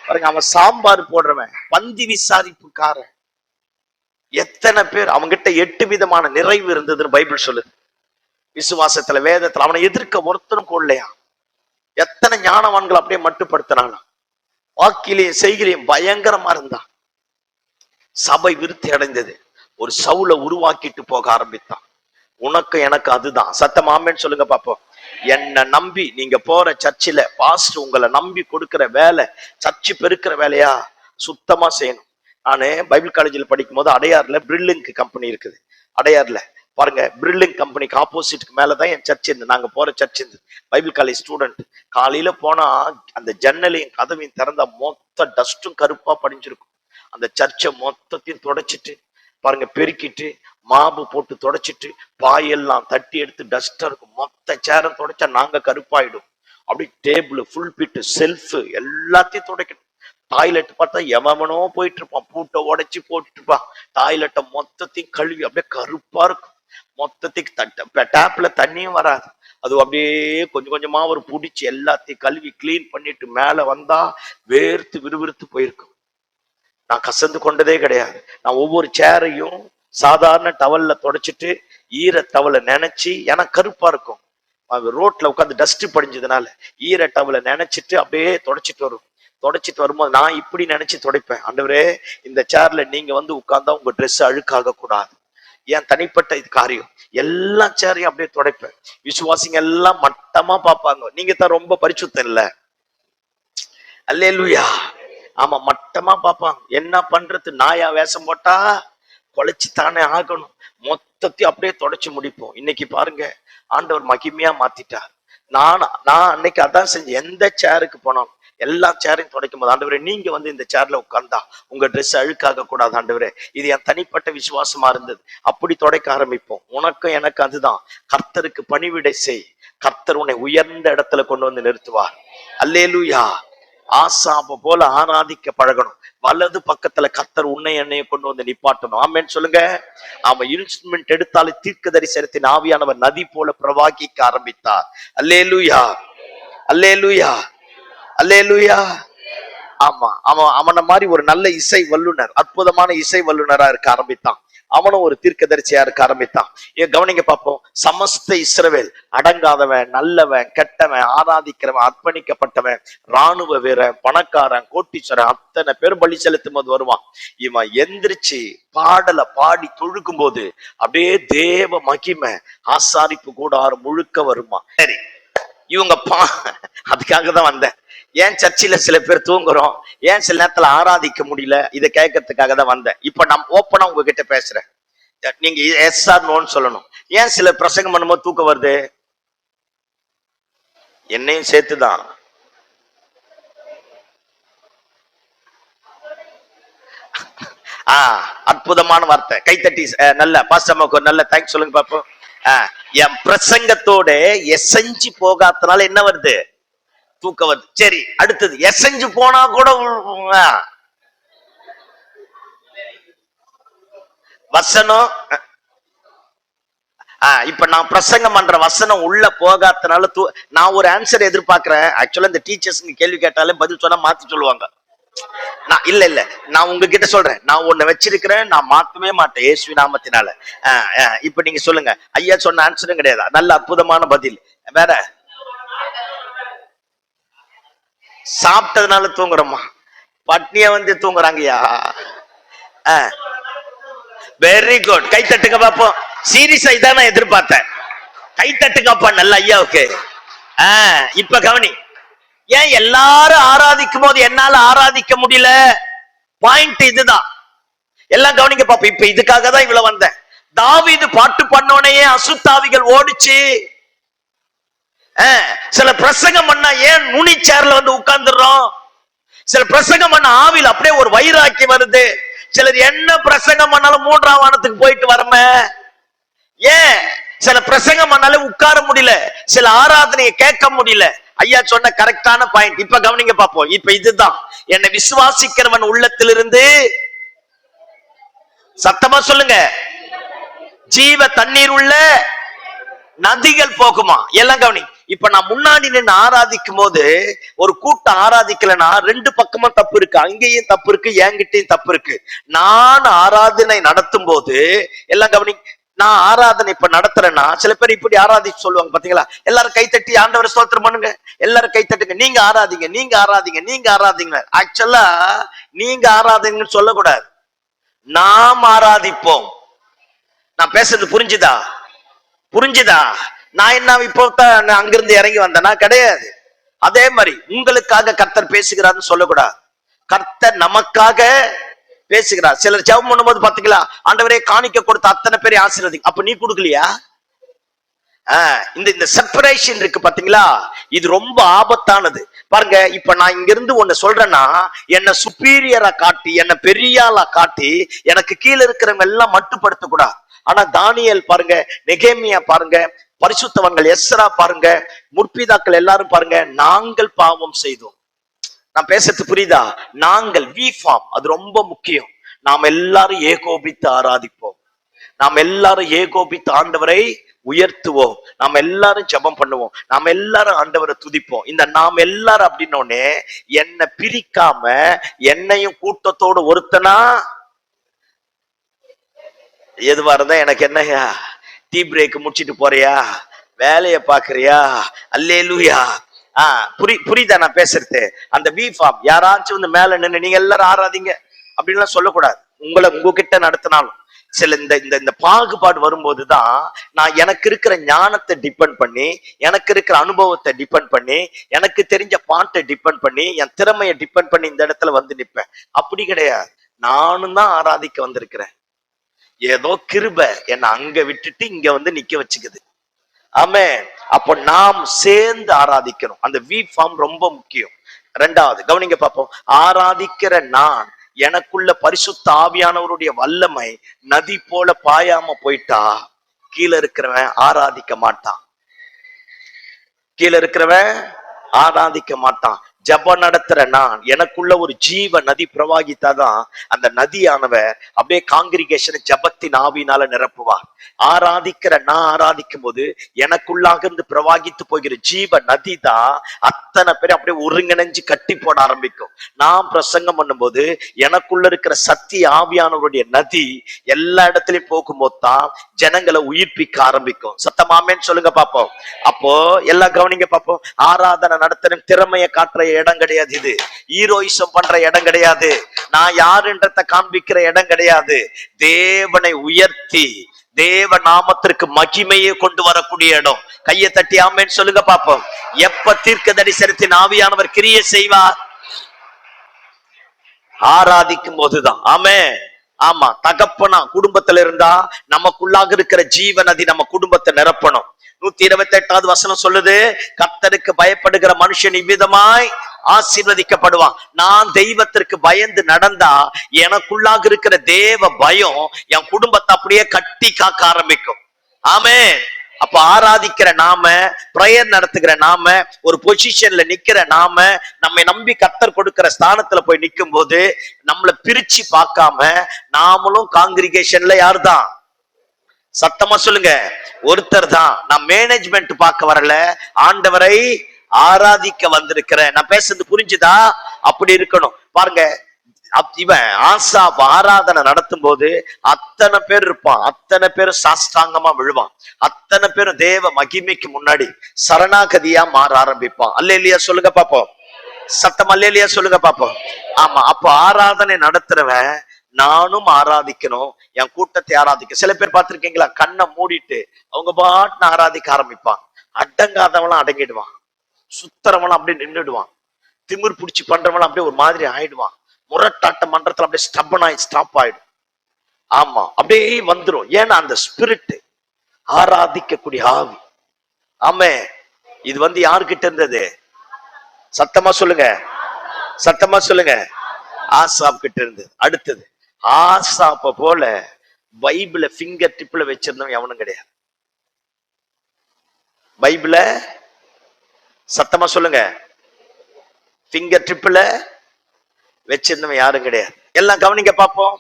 A: பாருங்க, அவன் சாம்பார் போடுறவன், பந்தி விசாரிப்புக்காரன், எத்தனை பேர் அவங்கிட்ட 8 விதமான நிறைவு இருந்ததுன்னு பைபிள் சொல்லுது. விசுவாசத்துல, வேதத்துல அவனை எதிர்க்க ஒருத்தரும் கொள்ளையா. எத்தனை ஞானவான்கள் அப்படியே மட்டுப்படுத்தினானா, வாக்கிலையும் செய்கிலையும் பயங்கரமா இருந்தான். சபை விருத்தி அடைந்தது. ஒரு சவுல உருவாக்கிட்டு போக ஆரம்பித்தான். உனக்கு எனக்கு அதுதான். சத்தம் ஆமேன்னு சொல்லுங்க பாப்போம். என்ன நம்பி நீங்க போற சர்ச்சில் பாஸ்டர் உங்களை நம்பி கொடுக்கிற வேலை, சர்ச்சு பெருக்கிற வேலையா சுத்தமா செய்யணும். நானு பைபிள் காலேஜில் படிக்கும் போது அடையாறுல பிரில்லிங் கம்பெனி இருக்குது. அடையாறுல பாருங்க, பிரில்லிங் கம்பெனிக்கு ஆப்போசிட்க்கு மேலதான் என் சர்ச் இருந்து, நாங்க போற சர்ச் இருந்து. Bible college student. காலையில போனா அந்த ஜன்னலையும் கதவையும் திறந்தா மொத்த டஸ்டும் கருப்பா படிஞ்சிருக்கும். அந்த சர்ச்சை மொத்தத்தையும் தொடச்சிட்டு பாருங்க, பெருக்கிட்டு மாபு போட்டு தொடச்சிட்டு பாயெல்லாம் தட்டி எடுத்து டஸ்டா இருக்கும். மொத்த சேரம் தொடச்சா நாங்க கருப்பாயிடும். அப்படி டேபிள், ஃபுல் பிட்டு, செல்ஃப் எல்லாத்தையும் துடைக்கணும். டாய்லெட் பார்த்தா எவனோ போயிட்டு இருப்பான், பூட்டை உடைச்சு போட்டுட்டு இருப்பான். டாய்லெட்டை மொத்தத்தையும் கழுவி அப்படியே கருப்பா இருக்கும். மொத்தத்துக்கு டேப்ல தண்ணியும் வராது. அது அப்படியே கொஞ்சம் கொஞ்சமா ஒரு புடிச்சு எல்லாத்தையும் கழுவி கிளீன் பண்ணிட்டு மேல வந்தா வேர்த்து விறுவிறுத்து போயிருக்கும். நான் கசந்து கொண்டதே கிடையாது. நான் ஒவ்வொரு சேரையும் சாதாரண டவல்ல தொடச்சிட்டு ஈர டவலை நினைச்சு, ஏன்னா கருப்பா இருக்கும், ரோட்ல உட்காந்து டஸ்ட் படிஞ்சதுனால ஈர டவலை நினைச்சிட்டு அப்படியே தொடச்சிட்டு வரும். தொடச்சிட்டு வரும்போது நான் இப்படி நினைச்சு துடைப்பேன், ஆண்டவரே இந்த சேர்ல நீங்க வந்து உட்கார்ந்தா உங்க ட்ரெஸ் அழுக்காக கூடாது. ஏன் தனிப்பட்ட இது காரியம், எல்லா சேரையும் அப்படியே துடைப்பேன். விசுவாசிங்க எல்லாம் மட்டமா பார்ப்பாங்க, நீங்க தான் ரொம்ப பரிசுத்தம் இல்ல. அல்லேலூயா. ஆமா, மட்டமா பார்ப்பாங்க. என்ன பண்றது, நாயா வேஷம் போட்டா கொலைச்சு தானே ஆகணும். மொத்தத்தையும் அப்படியே தொடச்சு முடிப்போம். இன்னைக்கு பாருங்க, ஆண்டவர் மகிமையா மாத்திட்டார். நான் அன்னைக்கு அதான் செஞ்சேன். எந்த சேருக்கு போனாலும் எல்லா சேரையும் துடைக்கும் போது, ஆண்டவரே நீங்க வந்து இந்த சேர்ல உட்கார்ந்தா உங்க ட்ரெஸ் அழுக்காக கூடாது ஆண்டவரே. இது என் தனிப்பட்ட விசுவாசமா இருந்தது. அப்படி துடைக்க ஆரம்பிப்போம். உனக்கும் எனக்கு அதுதான். கர்த்தருக்கு பணிவிடை செய், கர்த்தர் உன்னை உயர்ந்த இடத்துல கொண்டு வந்து நிறுத்துவார். அல்லேலூயா. ஆசாப போல ஆராதிக்க பழகணும். வலது பக்கத்துல கர்த்தர் உன்னை என்னைய கொண்டு வந்து நிப்பாட்டணும். ஆமென் சொல்லுங்க. அவன் இன்ஸ்ட்ருமெண்ட் எடுத்தாலே தீர்க்கதரிசனத்தின் ஆவியானவர் நதி போல பிரவாகிக்க ஆரம்பித்தார். அல்லேலூயா, அல்லேலூயா, அல்லேலூயா. ஆமா, அவனை மாதிரி ஒரு நல்ல இசை வல்லுனர், அற்புதமான இசை வல்லுனரா இருக்க ஆரம்பித்தான். அவனும் ஒரு தீர்க்கதரிசியா இருக்க ஆரம்பித்தான். கவனிங்க பார்ப்போம். சமஸ்த இஸ்ரவேல் அடங்காதவன், நல்லவன், கெட்டவன், ஆராதிக்கிறவன், அர்ப்பணிக்கப்பட்டவன், ராணுவ வீரன், பணக்காரன், கோட்டீஸ்வரன், அத்தனை பேர் பலி செலுத்தும் போது வருவான். இவன் எந்திரிச்சு பாடலை பாடி தொழுக்கும் போது அப்படியே தேவ மகிமை ஆசாரிப்பு கூடாரம் முழுக்க வருமா. சரி, இவங்க அதுக்காக தான் வந்தேன். ஏன் சர்ச்சில் சில பேர் தூங்குறோம், ஏன் சில நேரத்துல ஆராதிக்க முடியல, இதை கேட்கறதுக்காக தான் வந்தேன். இப்ப நான் ஓப்பனா உங்ககிட்ட பேசுறேன், நீங்க எஸ் ஆர் நோன்னு சொல்லணும். ஏன் சில பிரசங்கம் பண்ணும்போது தூக்கம் வருது? என்னையும் சேர்த்துதான். அற்புதமான வார்த்தை. கைத்தட்டி நல்ல பாஸ்டர்மாக்கு ஒரு நல்ல தேங்க்ஸ் சொல்லுங்க பாப்போம். என் பிரசங்கத்தோட எசைஞ்சு போகாதனால என்ன வருது? தூக்கம் வருது. சரி, அடுத்தது எசைஞ்சு போனா கூட வசனம். இப்ப நான் பிரசங்கம் பண்ற வசனம் உள்ள போகாதனால நான் ஒரு ஆன்சர் எதிர்பார்க்கிறேன். ஆக்சுவலா இந்த டீச்சர்ஸ்க்கு கேள்வி கேட்டாலே பதில் சொன்னா மாத்தி சொல்லுவாங்க. நான் இல்ல நான் உங்ககிட்ட சொல்றேன், நான் ஒண்ணு வச்சிருக்கிறேன், நான் மாத்தவே மாட்டேன் இயேசு நாமத்தினால. இப்ப நீங்க சொல்லுங்க, ஐயா சொன்ன ஆன்சரும் கிடையாது. நல்ல அற்புதமான பதில். வேற சாப்பிட்டதுனால தூங்குறோமா? பட்னிய வந்து தூங்குறாங்கய்யா. Very good. கை தட்டுங்க பாப்போம். சீரியஸா இதான் நான் எதிர்பார்த்தேன். கை தட்டுங்கப்பா நல்ல ஐயாவுக்கு. இப்ப கவனி, ஏன் எல்லாரும் ஆராதிக்கும் போது என்னால ஆராதிக்க முடியல? பாயிண்ட் இதுதான். எல்லாம் கவனிக்க பாப்போம். இப்ப இதுக்காக தான் இவ்வளவு வந்தேன். தாவீது பாட்டு பண்ணோனையே அசுத்தாவிகள் ஓடிச்சு. சில பிரசங்கம் பண்ணா ஏன் நுனி சேர்ல வந்து உட்கார்ந்துடுறோம்? சில பிரசங்கம் பண்ண ஆவியில் அப்படியே ஒரு வைராக்கி வருது. சிலர் என்ன பிரசங்கம் பண்ணாலும் 3ஆம் வானத்துக்கு போயிட்டு வரமே. ஏன்? சில பிரசங்கம் பண்ணாலும் உட்கார முடியல, சில ஆராதனையை கேட்க முடியல. ஐயா சொன்ன கரெக்டான பாயிண்ட். இப்ப கவனிங்க பாப்போம். இப்ப இதுதான், என்னை விசுவாசிக்கிறவன் உள்ளத்திலிருந்து, சத்தமா சொல்லுங்க, ஜீவ தண்ணீர் உள்ள நதிகள் போகுமா. எல்லாம் கவனி. இப்ப நான் முன்னாடி நின்று ஆராதிக்கும் போது, ஒரு கூட்டம் ஆராதிக்கலன்னா 2 பக்கமும் தப்பு இருக்கு. அங்கேயும் தப்பு இருக்கு, என்கிட்டயும் தப்பு இருக்கு. நான் ஆராதனை நடத்தும் போது, எல்லாம் கவனி, நான் ஆராதனை இப்ப நடத்துறேன்னா, சில பேர் இப்படி ஆராதிச்சு சொல்லுவாங்க பாத்தீங்களா, எல்லாரும் கைத்தட்டி ஆண்டவரை ஸ்தோத்திரம் பண்ணுங்க, எல்லாரும் கைத்தட்டுங்க, நீங்க ஆராதிங்க, நீங்க ஆராதிங்க, நீங்க ஆராதிங்க. ஆக்சுவலா நீங்க ஆராதிங்கன்னு சொல்லக்கூடாது, நாம் ஆராதிப்போம். நான் பேசுறது புரிஞ்சுதா? புரிஞ்சுதா? நான் என்ன இப்போ தான் அங்கிருந்து இறங்கி வந்தேனா? கிடையாது. அதே மாதிரி உங்களுக்காக கர்த்தர் பேசுகிறார்னு சொல்லக்கூடாது, கர்த்தர் நமக்காக பேசுகிறார். சிலர் ஜெபம் பண்ணும்போது பாத்தீங்களா, ஆண்டவரே காணிக்க கொடுத்த அத்தனை பேரை ஆசீர்வதிங்க. அப்ப நீ கொடுக்கலையா? இந்த செப்பரேஷன் இருக்கு பாத்தீங்களா, இது ரொம்ப ஆபத்தானது. பாருங்க, இப்ப நான் இங்க இருந்து ஒண்ணு சொல்றேன்னா, என்ன சுப்பீரியரா காட்டி, என்ன பெரியாளா காட்டி, எனக்கு கீழே இருக்கிறவங்க எல்லாம் மட்டுப்படுத்த கூடாது. ஆனா தானியேல் பாருங்க, நெகேமியா பாருங்க, பரிசுத்தவன்கள் எஸ்ரா பாருங்க, முற்பிதாக்கள் எல்லாரும் பாருங்க, நாங்கள் பாவம் செய்தோம். நான் பேசுறது புரியுதா? நாங்கள், வி ஃபார்ம், அது ரொம்ப முக்கியம். நாம் எல்லாரும் ஏகோபித்து ஆராதிப்போம், நாம் எல்லாரும் ஏகோபித்து ஆண்டவரை உயர்த்துவோம், நாம் எல்லாரும் ஜெபம் பண்ணுவோம், நாம் எல்லாரும் ஆண்டவரை துதிப்போம். இந்த நாம் எல்லாரும் அப்படின்னோடனே என்னை பிரிக்காம, என்னையும் கூட்டத்தோடு ஒருத்தனா, எதுவா இருந்தா எனக்கு என்னையா, டீ பிரேக் முடிச்சிட்டு போறியா, வேலைய பாக்குறியா, அல்லேலூயா. புரியுதா நான் பேசுறது? அந்த வி ஃபார்ம். யாராச்சும் வந்து மேல நின்று நீங்க எல்லாரும் ஆராதிங்க அப்படின்லாம் சொல்லக்கூடாது. உங்ககிட்ட நடத்தினாலும் சில இந்த பாகுபாடு வரும்போதுதான், நான் எனக்கு இருக்கிற ஞானத்தை டிபெண்ட் பண்ணி, எனக்கு இருக்கிற அனுபவத்தை டிபெண்ட் பண்ணி, எனக்கு தெரிஞ்ச பாட்டை டிபெண்ட் பண்ணி, என் திறமையை டிபெண்ட் பண்ணி இந்த இடத்துல வந்து நிப்பேன். அப்படி கிடையாது. நானும் தான் ஆராதிக்க வந்திருக்கிறேன். ஏதோ கிருபை என்னை அங்க விட்டுட்டு இங்க வந்து நிக்க வச்சுக்குது. ஆமென். அப்போ நாம் சேர்ந்து ஆராதிக்கணும். அந்த வி ஃபார்ம் ரொம்ப முக்கியம். 2வது கவனிங்க பார்ப்போம். ஆராதிக்கிற நான், எனக்குள்ள பரிசுத்த ஆவியானவருடைய வல்லமை நதி போல பாயாம போயிட்டா, கீழே இருக்கிறவன் ஆராதிக்க மாட்டான். கீழே இருக்கிறவன் ஆராதிக்க மாட்டான். ஜபம் நடத்துற நான், எனக்குள்ள ஒரு ஜீவ நதி பிரவாகித்தாதான் அந்த நதியானவர் அப்படியே காங்கிரிகேஷன் ஜபத்தின் ஆவியினால நிரப்புவார். ஆராதிக்கிற நான் ஆராதிக்கும் போது எனக்குள்ளாக இருந்து பிரவாகித்து போகிற ஜீவ நதி தான் அத்தனை பேர் அப்படியே ஒருங்கிணைஞ்சு கட்டி போட ஆரம்பிக்கும். நான் பிரசங்கம் பண்ணும்போது எனக்குள்ள இருக்கிற சத்திய ஆவியானவருடைய நதி எல்லா இடத்துலயும் போகும்போது தான் ஜனங்களை உயிர்ப்பிக்க ஆரம்பிக்கும். சத்தமாமேன்னு சொல்லுங்க பாப்போம். அப்போ எல்லாம் கவனிங்க பாப்போம். ஆராதனை நடத்தின திறமையை காட்டுற இடம் கிடையாது. இது ஹீரோயிசம் பண்ற இடம் கிடையாது. நான் யாருன்றத காண்பிக்கிற இடம் கிடையாது. தேவனை உயர்த்தி தேவ நாமத்திற்கு மகிமையை கொண்டு வரக்கூடிய இடம். கையை தட்டி ஆமென்னு சொல்லுங்க பாப்போம். எப்ப தீர்க்க தரிசனத்தின் ஆவியானவர் கிரியை செய்வார்? ஆராதிக்கும் போதுதான். ஆமென். ஆமா, தகப்பனா குடும்பத்துல இருந்தா நமக்குள்ளாக இருக்கிற ஜீவநதி நம்ம குடும்பத்தை நிரப்பணும். 128வது வசனம் சொல்லுது, கர்த்தருக்கு பயப்படுகிற மனுஷன் இவ்விதமாய் ஆசீர்வதிக்கப்படுவான். நான் தெய்வத்திற்கு பயந்து நடந்தா எனக்குள்ளாக இருக்கிற தேவ பயம் என் குடும்பத்தை அப்படியே கட்டி காக்க ஆரம்பிக்கும். ஆமென். அப்ப ஆராதிக்கிற நாம, பிரேயர் நடத்துகிற நாம, ஒரு பொசிஷன்ல நிக்கிற நாம, நம்மை நம்பி கர்த்தர் கொடுக்கிற ஸ்தானத்துல போய் நிக்கும் போது நம்மளை பிரிச்சு பார்க்காம நாமளும் காங்கிரிகேஷன்ல யாருதான்? சத்தமா சொல்லுங்க, ஒருத்தர் தான். நான் மேனேஜ்மெண்ட் பார்க்க வரல, ஆண்டவரை ஆராதிக்க வந்திருக்கிறேன். நான் பேசுறது புரிஞ்சுதா? அப்படி இருக்கணும். பாருங்க, இவன் ஆசா ஆராதனை நடத்தும் போது அத்தனை பேர் இருப்பான், அத்தனை பேரும் சாஷ்டாங்கமா விழுவான், அத்தனை பேரும் தேவ மகிமைக்கு முன்னாடி சரணாகதியா மாற ஆரம்பிப்பான். அல்லேலியா சொல்லுங்க பாப்போம். சத்தம் அல்லேலியா சொல்லுங்க பாப்போம். ஆமா, அப்ப ஆராதனை நடத்துறவன் நானும் ஆராதிக்கணும், என் கூட்டத்தை ஆராதிக்க. சில பேர் பார்த்திருக்கீங்களா, கண்ணை மூடிட்டு அவங்க பாட்டு ஆராதிக்க ஆரம்பிப்பான். அடங்காதவெல்லாம் அடங்கிடுவான், சுத்தரவெல்லாம் அப்படியே நின்றுடுவான், திமிர் பிடிச்சி பண்றவெல்லாம் அப்படியே ஒரு மாதிரி ஆயிடுவான், முரட்டாட்ட மன்றத்துல அப்படியே ஸ்டப்பன் ஆகி ஸ்டாப் ஆயிடும். ஆமா, அப்படியே வந்துடும். ஏன்னா அந்த ஸ்பிரிட், ஆராதிக்கக்கூடிய ஆவி. ஆமே, இது யாருகிட்ட இருந்தது? சத்தமா சொல்லுங்க. சத்தமா சொல்லுங்க. ஆசாப் கிட்ட இருந்து. அடுத்தது ஆசாப்ப போல பைபிள ஃபிங்கர் டிப்ல வச்சிருந்தவன் எவனும் கிடையாது. பைபிள சத்தமா சொல்லுங்க, ஃபிங்கர் டிப்ல வச்சிருந்தவன் யாரும் கிடையாது. எல்லாம் கவனிங்க பாப்போம்.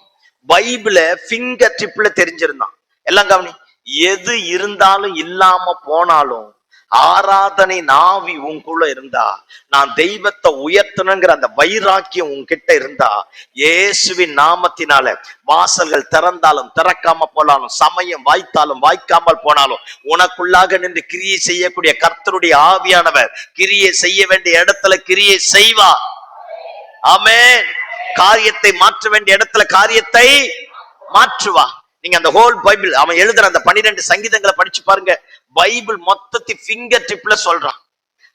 A: பைபிள ஃபிங்கர் டிப்ல தெரிஞ்சிருந்தான். எல்லாம் கவனி. எது இருந்தாலும் இல்லாம போனாலும் ஆராதனை நாவி உங்களுக்குள்ள இருந்தா, நான் தெய்வத்தை உயர்த்தணுங்கிற அந்த வைராக்கியம் உன்கிட்ட இருந்தா, இயேசுவின் நாமத்தினால வாசல்கள் திறந்தாலும் திறக்காம போனாலும், சமயம் வாய்த்தாலும் வாய்க்காமல் போனாலும், உனக்குள்ளாக நின்று கிரியை செய்யக்கூடிய கர்த்தருடைய ஆவியானவர் கிரியை செய்ய வேண்டிய இடத்துல கிரியை செய்வார். ஆமென். காரியத்தை மாற்ற வேண்டிய இடத்துல காரியத்தை மாற்றுவா. நீங்க அந்த ஹோல் பைபிள் அவன் எழுதுற அந்த 12 சங்கீதங்களை படிச்சு பாருங்க. பைபிள் மொத்தத்தை ஃபிங்கர் டிப்ல சொல்றான்.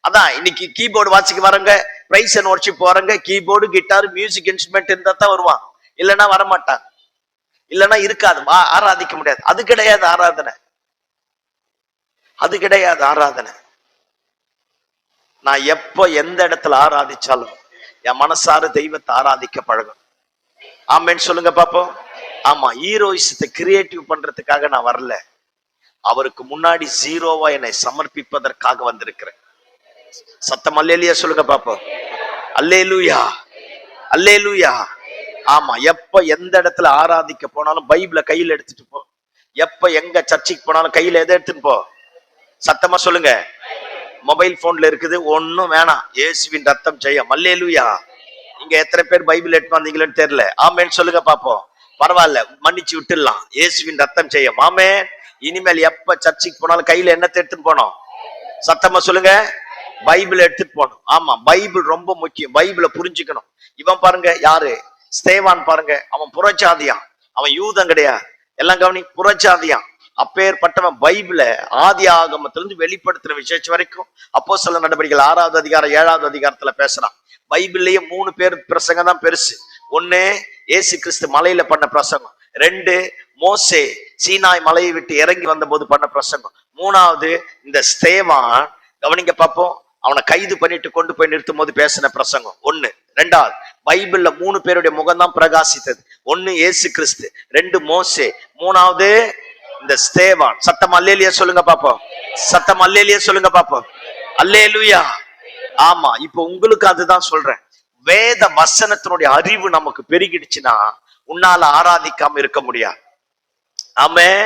A: அதான் இன்னைக்கு கீபோர்டு வாசிக்க வரங்க, பிரைஸ் அண்ட் வொர்ஷிப் வரங்க, கீபோர்டு கிட்டார் மியூசிக் இன்ஸ்ட்ருமெண்ட் இருந்தா தான் வருவான். இல்லைன்னா வரமாட்டான். இல்லைன்னா இருக்காது, ஆராதிக்க முடியாது. அது கிடையாது ஆராதனை. அது கிடையாது ஆராதனை. நான் எப்போ எந்த இடத்துல ஆராதிச்சாலும் என் மனசார தெய்வத்தை ஆராதிக்க பழகும். ஆமென் சொல்லுங்க பாப்போம். ஆமா, ஹீரோயிசத்தை கிரியேட்டிவ் பண்றதுக்காக நான் வரல. அவருக்கு முன்னாடி ஜீரோவா என்னை சமர்ப்பிப்பதற்காக வந்திருக்கிறேன். சத்தம் அல்லேலூயா சொல்லுங்க பாப்போம். அல்லேலூயா, அல்லேலூயா. ஆமா, எப்ப எந்த இடத்துல ஆராதிக்க போனாலும் பைபிளை கையில எடுத்துட்டு போ. எப்ப எங்க சர்ச்சுக்கு போனாலும் கையில எதை எடுத்துட்டு போ. சத்தமா சொல்லுங்க. மொபைல் போன்ல இருக்குது, ஒன்னும் வேணாம். இயேசுவின் ரத்தம் ஜெயம். அல்லேலூயா. இங்க எத்தனை பேர் பைபிள் எடுத்து வந்தீங்களன்னு தெரியல. ஆமென் சொல்லுங்க பாப்போம். பரவாயில்ல, மன்னிச்சு விட்டுடலாம். இயேசுவின் ரத்தம் ஜெயம். ஆமென். இனிமேல் எப்ப சர்ச்சுக்கு போனாலும் கையில என்னத்தை எடுத்துட்டு போனோம்? சத்தமா சொல்லுங்க. பைபிள் எடுத்துட்டு போகணும். ஆமா, பைபிள் ரொம்ப முக்கியம். பைபிளை புரிஞ்சுக்கணும். இவன் பாருங்க, யாரு? ஸ்தேவான் பாருங்க. அவன் புறஜாதியான், அவன் யூதன் கிடையாது. எல்லாம் கவனி, புறஜாதியான். அப்பேற்பட்டவன் பைபிள ஆதி ஆகமத்திலிருந்து வெளிப்படுத்துற விசேஷம் வரைக்கும் அப்போஸ்தலர் நடவடிக்கைகள் 6வது அதிகாரம் 7வது அதிகாரத்துல பேசுறான். பைபிள்லயே 3 பேர் பிரசங்கம் தான் பெருசு. ஒண்ணு இயேசு கிறிஸ்து மலையில பண்ண பிரசங்கம். 2 மோசே சீனாய் மலையை விட்டு இறங்கி வந்த போது பண்ண பிரசங்கம். 3வது இந்த ஸ்தேவான், கவனிங்க பாப்போம், அவனை கைது பண்ணிட்டு கொண்டு போய் நிறுத்தும் போது பேசின பிரசங்கம். 1. 2வது பைபிள்ல 3 பேருடைய முகம் தான் பிரகாசித்தது. 1 இயேசு கிறிஸ்து, 2 மோசே, 3வது இந்த ஸ்தேவான். சத்தம் அல்லேலூயா சொல்லுங்க பாப்போம். சத்தம் அல்லேலூயா சொல்லுங்க பாப்போம். அல்லேலூயா. ஆமா, இப்ப உங்களுக்கு அதுதான் சொல்றேன். வேத வசனத்தினுடைய அறிவு நமக்கு பெருகிடுச்சுன்னா உன்னால ஆராதிக்காம இருக்க முடியாது. ஆமென்.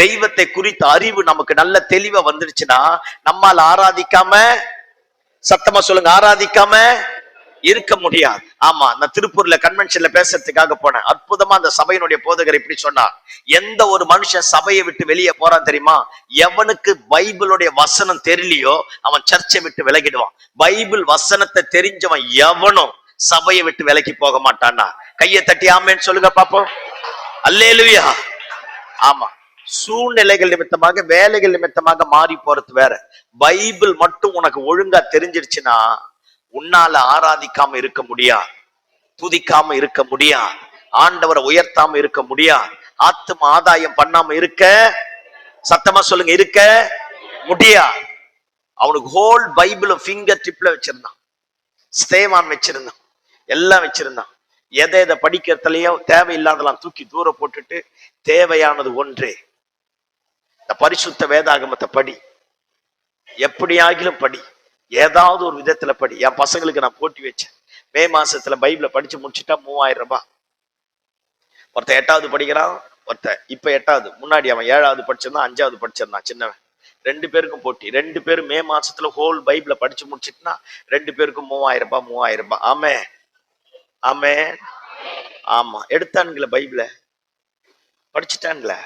A: தெய்வத்தை குறித்த அறிவு நமக்கு நல்ல தெளிவா வந்துடுச்சுன்னா நம்மால ஆராதிக்காம, சத்தமா சொல்லுங்க, ஆராதிக்காம இருக்க முடியாது. ஆமா, நான் திருப்பூர்ல கன்வென்ஷன்ல பேசுறதுக்காக போனேன். அற்புதமா அந்த சபையினுடைய போதகர் இப்படி சொன்னார். எந்த ஒரு மனுஷன் சபையை விட்டு வெளியே போறான் தெரியுமா? எவனுக்கு பைபிளுடைய வசனம் தெரியலையோ அவன் சர்ச்சை விட்டு விலகிடுவான். பைபிள் வசனத்தை தெரிஞ்சவன் எவனும் சபையை விட்டு விலகி போக மாட்டான்னா. கையை தட்டி ஆமேன்னு சொல்லுங்க பாப்போம். அல்லேலூயா. ஆமா, சூழ்நிலைகள் நிமித்தமாக, வேலைகள் நிமித்தமாக மாறி போறது வேற. பைபிள் மட்டும் உனக்கு ஒழுங்கா தெரிஞ்சிருச்சுன்னா உன்னால ஆராதிக்காம இருக்க முடியாது, துதிக்காம இருக்க முடியாது, ஆண்டவரை உயர்த்தாம இருக்க முடியாது, ஆத்தும ஆதாயம் பண்ணாம இருக்க, சத்தமா சொல்லுங்க, இருக்க முடியாது. அவனுக்கு ஹோல் பைபிளும் ஃபிங்கர் டிப்ல வச்சிருந்தான். ஸ்தேவான் வச்சிருந்தான், எல்லாம் வச்சிருந்தான். எதை எதை படிக்கிறதுலயும் தேவையில்லாதெல்லாம் தூக்கி தூர போட்டுட்டு தேவையானது ஒன்றே, இந்த பரிசுத்த வேதாகமத்தை படி. எப்படியாகிலும் படி, ஏதாவது ஒரு விதத்துல படி. என் பசங்களுக்கு நான் போட்டி வச்சேன். மே மாசத்துல பைபிளை படிச்சு முடிச்சுட்டா 3000 ரூபாய். ஒருத்தன் 8வது படிக்கிறான், ஒருத்தன் இப்ப 8வது, முன்னாடி அவன் 7வது படிச்சிருந்தான், 5வது படிச்சிருந்தான் சின்னவன். 2 பேருக்கும் போட்டி. 2 பேரும் மே மாசத்துல ஹோல் பைபிளை படிச்சு முடிச்சுட்டுனா 2 பேருக்கும் 3000 ரூபாய், 3000 ரூபாய். ஆமே ஆமே. ஆமா, எடுத்தானுங்களே பைபிளை, படிச்சுட்டானுங்களே.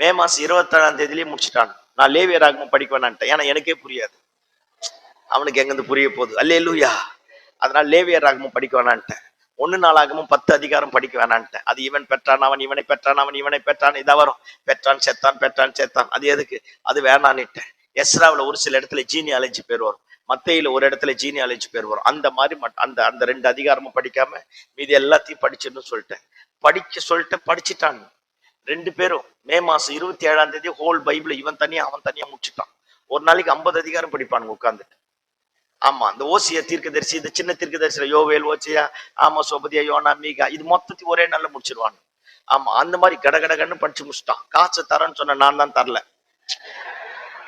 A: மே மாசம் 27ஆம் தேதியிலேயே முடிச்சுட்டான். நான் லேவியராகமும் படிக்க வேணான்ட்டேன். ஏன்னா எனக்கே புரியாது, அவனுக்கு எங்கிருந்து புரிய போகுது. அல்லேலூயா. அதனால லேவியராகமும் படிக்க வேணான்ட்டேன். 1 நாளாகமும் 10 அதிகாரம் படிக்க வேணான்ட்டேன். அது இவன் பெற்றான், அவன் இவனை பெற்றான், அவன் இவனை பெற்றான், இதா வரும், பெற்றான் செத்தான், பெற்றான் செத்தான். அது எதுக்கு? அது வேணான்னுட்டேன். எஸ்ராவில் ஒரு சில இடத்துல ஜீனியாலஜி பேர் வரும், மத்தையில ஒரு இடத்துல ஜீனியாலஜி பேர் வரும். அந்த மாதிரி அந்த அந்த 2 அதிகாரமும் படிக்காம மீதி எல்லாத்தையும் படிச்சுன்னு சொல்லிட்டேன். படிக்க சொல்லிட்டு படிச்சுட்டான். 2 பேரும் மே மாசம் 27ஆம் தேதி ஹோல் பைபிள் இவன் தனியா அவன் தனியா முடிச்சுட்டான். ஒரு நாளைக்கு 50 அதிகாரம் படிப்பானுங்க உட்கார்ந்துட்டு. ஆமா, இந்த ஓசியா தீர்க்கதரிசி, இந்த சின்ன தீர்க்கதரிசில யோவேல், ஓசியா, ஆமோஸ், ஓபதியா, யோனா, மீகா, இது மொத்தத்தையும் ஒரே நாள்ல முடிச்சிருவாங்க. ஆமா, அந்த மாதிரி கடகடகன்னு படிச்சு முடிச்சிட்டான். காசு தரேன்னு சொன்ன, நான் தான் தரல.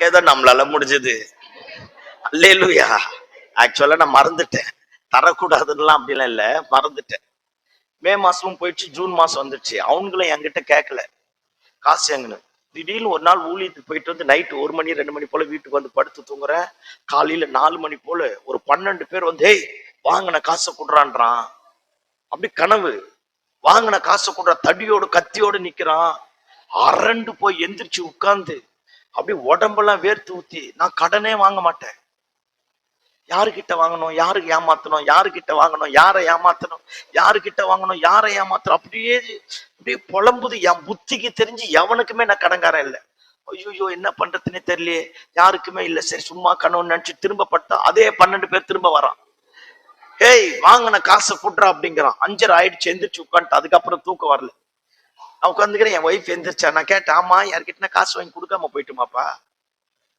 A: ஏதோ நம்மளால முடிஞ்சது. அல்லேலூயா. ஆக்சுவலா நான் மறந்துட்டேன், தரக்கூடாதுன்னு அப்படிலாம் இல்ல, மறந்துட்டேன். மே மாசமும் போயிடுச்சு, ஜூன் மாசம் வந்துடுச்சு. அவங்களும் என்கிட்ட கேட்கல காசு எங்கன்னு. திடீர்னு ஒரு நாள் ஊழியத்துக்கு போயிட்டு வந்து நைட்டு 1 மணி 2 மணி போல வீட்டுக்கு வந்து படுத்து தூங்குறேன். காலையில 4 மணி போல ஒரு 12 பேர் வந்து, ஏய் வாங்கின காசை குடுறான்றான். அப்படி கனவு. வாங்கின காசை குடுற, தடியோடு கத்தியோடு நிக்கிறான். அரண்டு போய் எந்திரிச்சு உட்கார்ந்து அப்படி உடம்பெல்லாம் வேர்த்து ஊத்தி, நான் கடனே வாங்க மாட்டேன். யாருக்கிட்ட வாங்கணும், யாருக்கு ஏமாத்தணும், யாருக்கிட்ட வாங்கணும், யாரை ஏமாத்தணும், யாருக்கிட்ட வாங்கணும், யாரை ஏமாத்தணும், அப்படியே புலம்புது. என் புத்திக்கு தெரிஞ்சு எவனுக்குமே நான் கடன்காரன் இல்லை. ஐயோ என்ன பண்றதுன்னே தெரியலையே, யாருக்குமே இல்லை. சரி சும்மா கனவு நினைச்சு திரும்ப பட்டா அதே 12 பேர் திரும்ப வரான். ஏய் வாங்கின காசை குட்றா அப்படிங்கிறான். 5:30 ஆயிடுச்சு, எந்திரிச்சு உட்காந்துட்டு. அதுக்கப்புறம் தூக்கம் வரல. நான் உட்காந்துக்கிறேன், என் ஒய்ஃப் எந்திரிச்சா. நான் கேட்டேன், ஆமா யாருக்கிட்ட காசு வாங்கி கொடுக்காம போயிட்டுமாப்பா,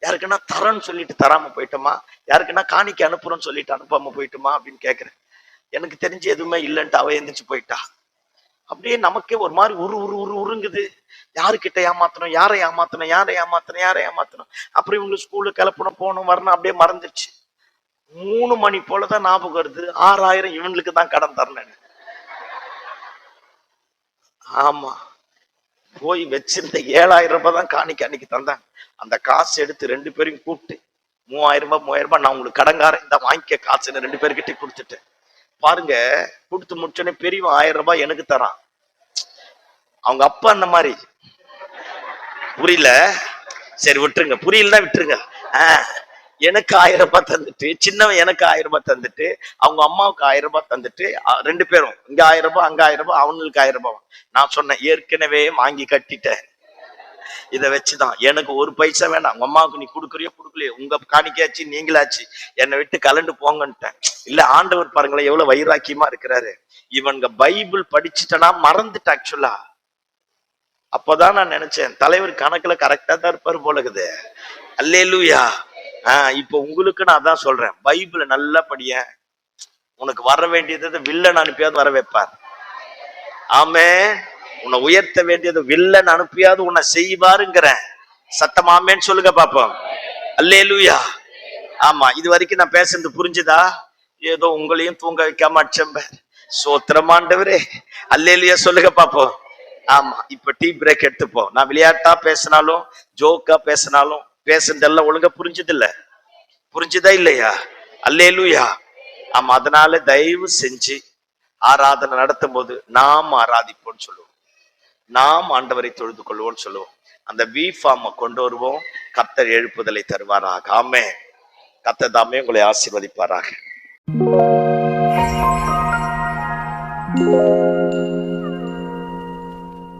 A: யாருக்குன்னா தரேன்னு சொல்லிட்டு தராம போயிட்டோமா, யாருக்குன்னா காணிக்க அனுப்புறோம்னு சொல்லிட்டு அனுப்பாம போயிட்டுமா அப்படின்னு கேட்கிறேன். எனக்கு தெரிஞ்சு எதுவுமே இல்லைன்ட்டு அவ எந்திரிச்சு போயிட்டா. அப்படியே நமக்கே ஒரு மாதிரி உருங்குது. யாருக்கிட்ட ஏமாத்தணும், யாரை ஏமாத்தணும், யாரை ஏமாத்தணும், யாரை ஏமாத்தணும். அப்புறம் இவங்க ஸ்கூலு கிளப்பணும், போகணும், வரணும், அப்படியே மறந்துடுச்சு. 3 மணி போலதான் ஞாபகம் வருது, 6000 இவங்களுக்கு தான் கடன் தரணும். ஆமா, போய் வச்சிருந்த 7000 ரூபாய் தான் காணிக்க அன்னைக்கு தந்தாங்க. அந்த காசு எடுத்து 2 பேரையும் கூப்பிட்டு, 3000 ரூபாய் நான் உங்களுக்கு கடன்காரன், இந்த வாங்கிக்க காசுன்னு 2 பேர்கிட்ட கொடுத்துட்டேன். பாருங்க, கொடுத்து முடிச்சோடனே பெரியவன் 1000 ரூபாய் எனக்கு தரான். அவங்க அப்பா அந்த மாதிரி. புரியல, சரி விட்டுருங்க, புரியலதான் விட்டுருங்க. எனக்கு 1000 ரூபாய் தந்துட்டு, சின்னவன் எனக்கு 1000 ரூபாய் தந்துட்டு, அவங்க அம்மாவுக்கு 1000 ரூபாய் தந்துட்டு, 2 பேரும் இங்க 1000 ரூபாய், அங்க 1000 ரூபாய், அவங்களுக்கு 1000 ரூபாய். நான் சொன்னேன், ஏற்கனவே வாங்கி கட்டிட்டேன், இதை வச்சுதான் எனக்கு ஒரு பைசா வேண்டாம். உங்க அம்மாவுக்கு நீ கொடுக்குறியோ கொடுக்கலையோ, உங்க காணிக்கையாச்சு நீங்களாச்சு, என்னை விட்டு கலண்டு போங்கன்ட்டேன். இல்ல, ஆண்டவர் பாருங்களேன் எவ்வளவு வைராக்கியமா இருக்கிறாரு. இவங்க பைபிள் படிச்சுட்டனா மறந்துட்டு. ஆக்சுவலா அப்பதான் நான் நினைச்சேன், தலைவர் கணக்குல கரெக்டா தான் இருப்பாரு போலகுது. அல்லேலூயா. இப்ப உங்களுக்கு நான் அதான் சொல்றேன், பைபிளை நல்லா படிய. உனக்கு வர வேண்டியது வில்லன் அனுப்பியாவது வர வைப்பார். ஆமே, உன்னை உயர்த்த வேண்டியது வில்லன் அனுப்பியாவது உன்னை செய்வாருங்கிற சத்தம் ஆமேன்னு சொல்லுங்க பாப்போம். அல்லேலூயா. ஆமா, இது வரைக்கும் நான் பேசுறது புரிஞ்சுதா? ஏதோ உங்களையும் தூங்க வைக்காம அச்சம்ப சோத்திரம் ஆண்டவரே. அல்லேலூயா சொல்லுங்க பாப்போம். ஆமா, இப்ப டீ பிரேக் எடுத்துப்போம். நான் விளையாட்டா பேசினாலும் ஜோக்கா பேசினாலும் பேசுறதெல்லாம் ஒழுங்கா புரிஞ்சது இல்ல, புரிஞ்சுதா இல்லையா? அல்லேலூயா. ஆமா, அதனால தயவு செஞ்சு ஆராதனை நடத்தும் போது நாம் ஆராதிப்போம்னு சொல்லுவோம், நாம் ஆண்டவரை தொழுது கொள்வோம்னு சொல்லுவோம். அந்த வி ஃபார்மை கொண்டு வருவோம். கர்த்தர் எழுப்புதலை தருவாராக. ஆமே. கர்த்தர் தாமே உங்களை ஆசீர்வதிப்பாராக.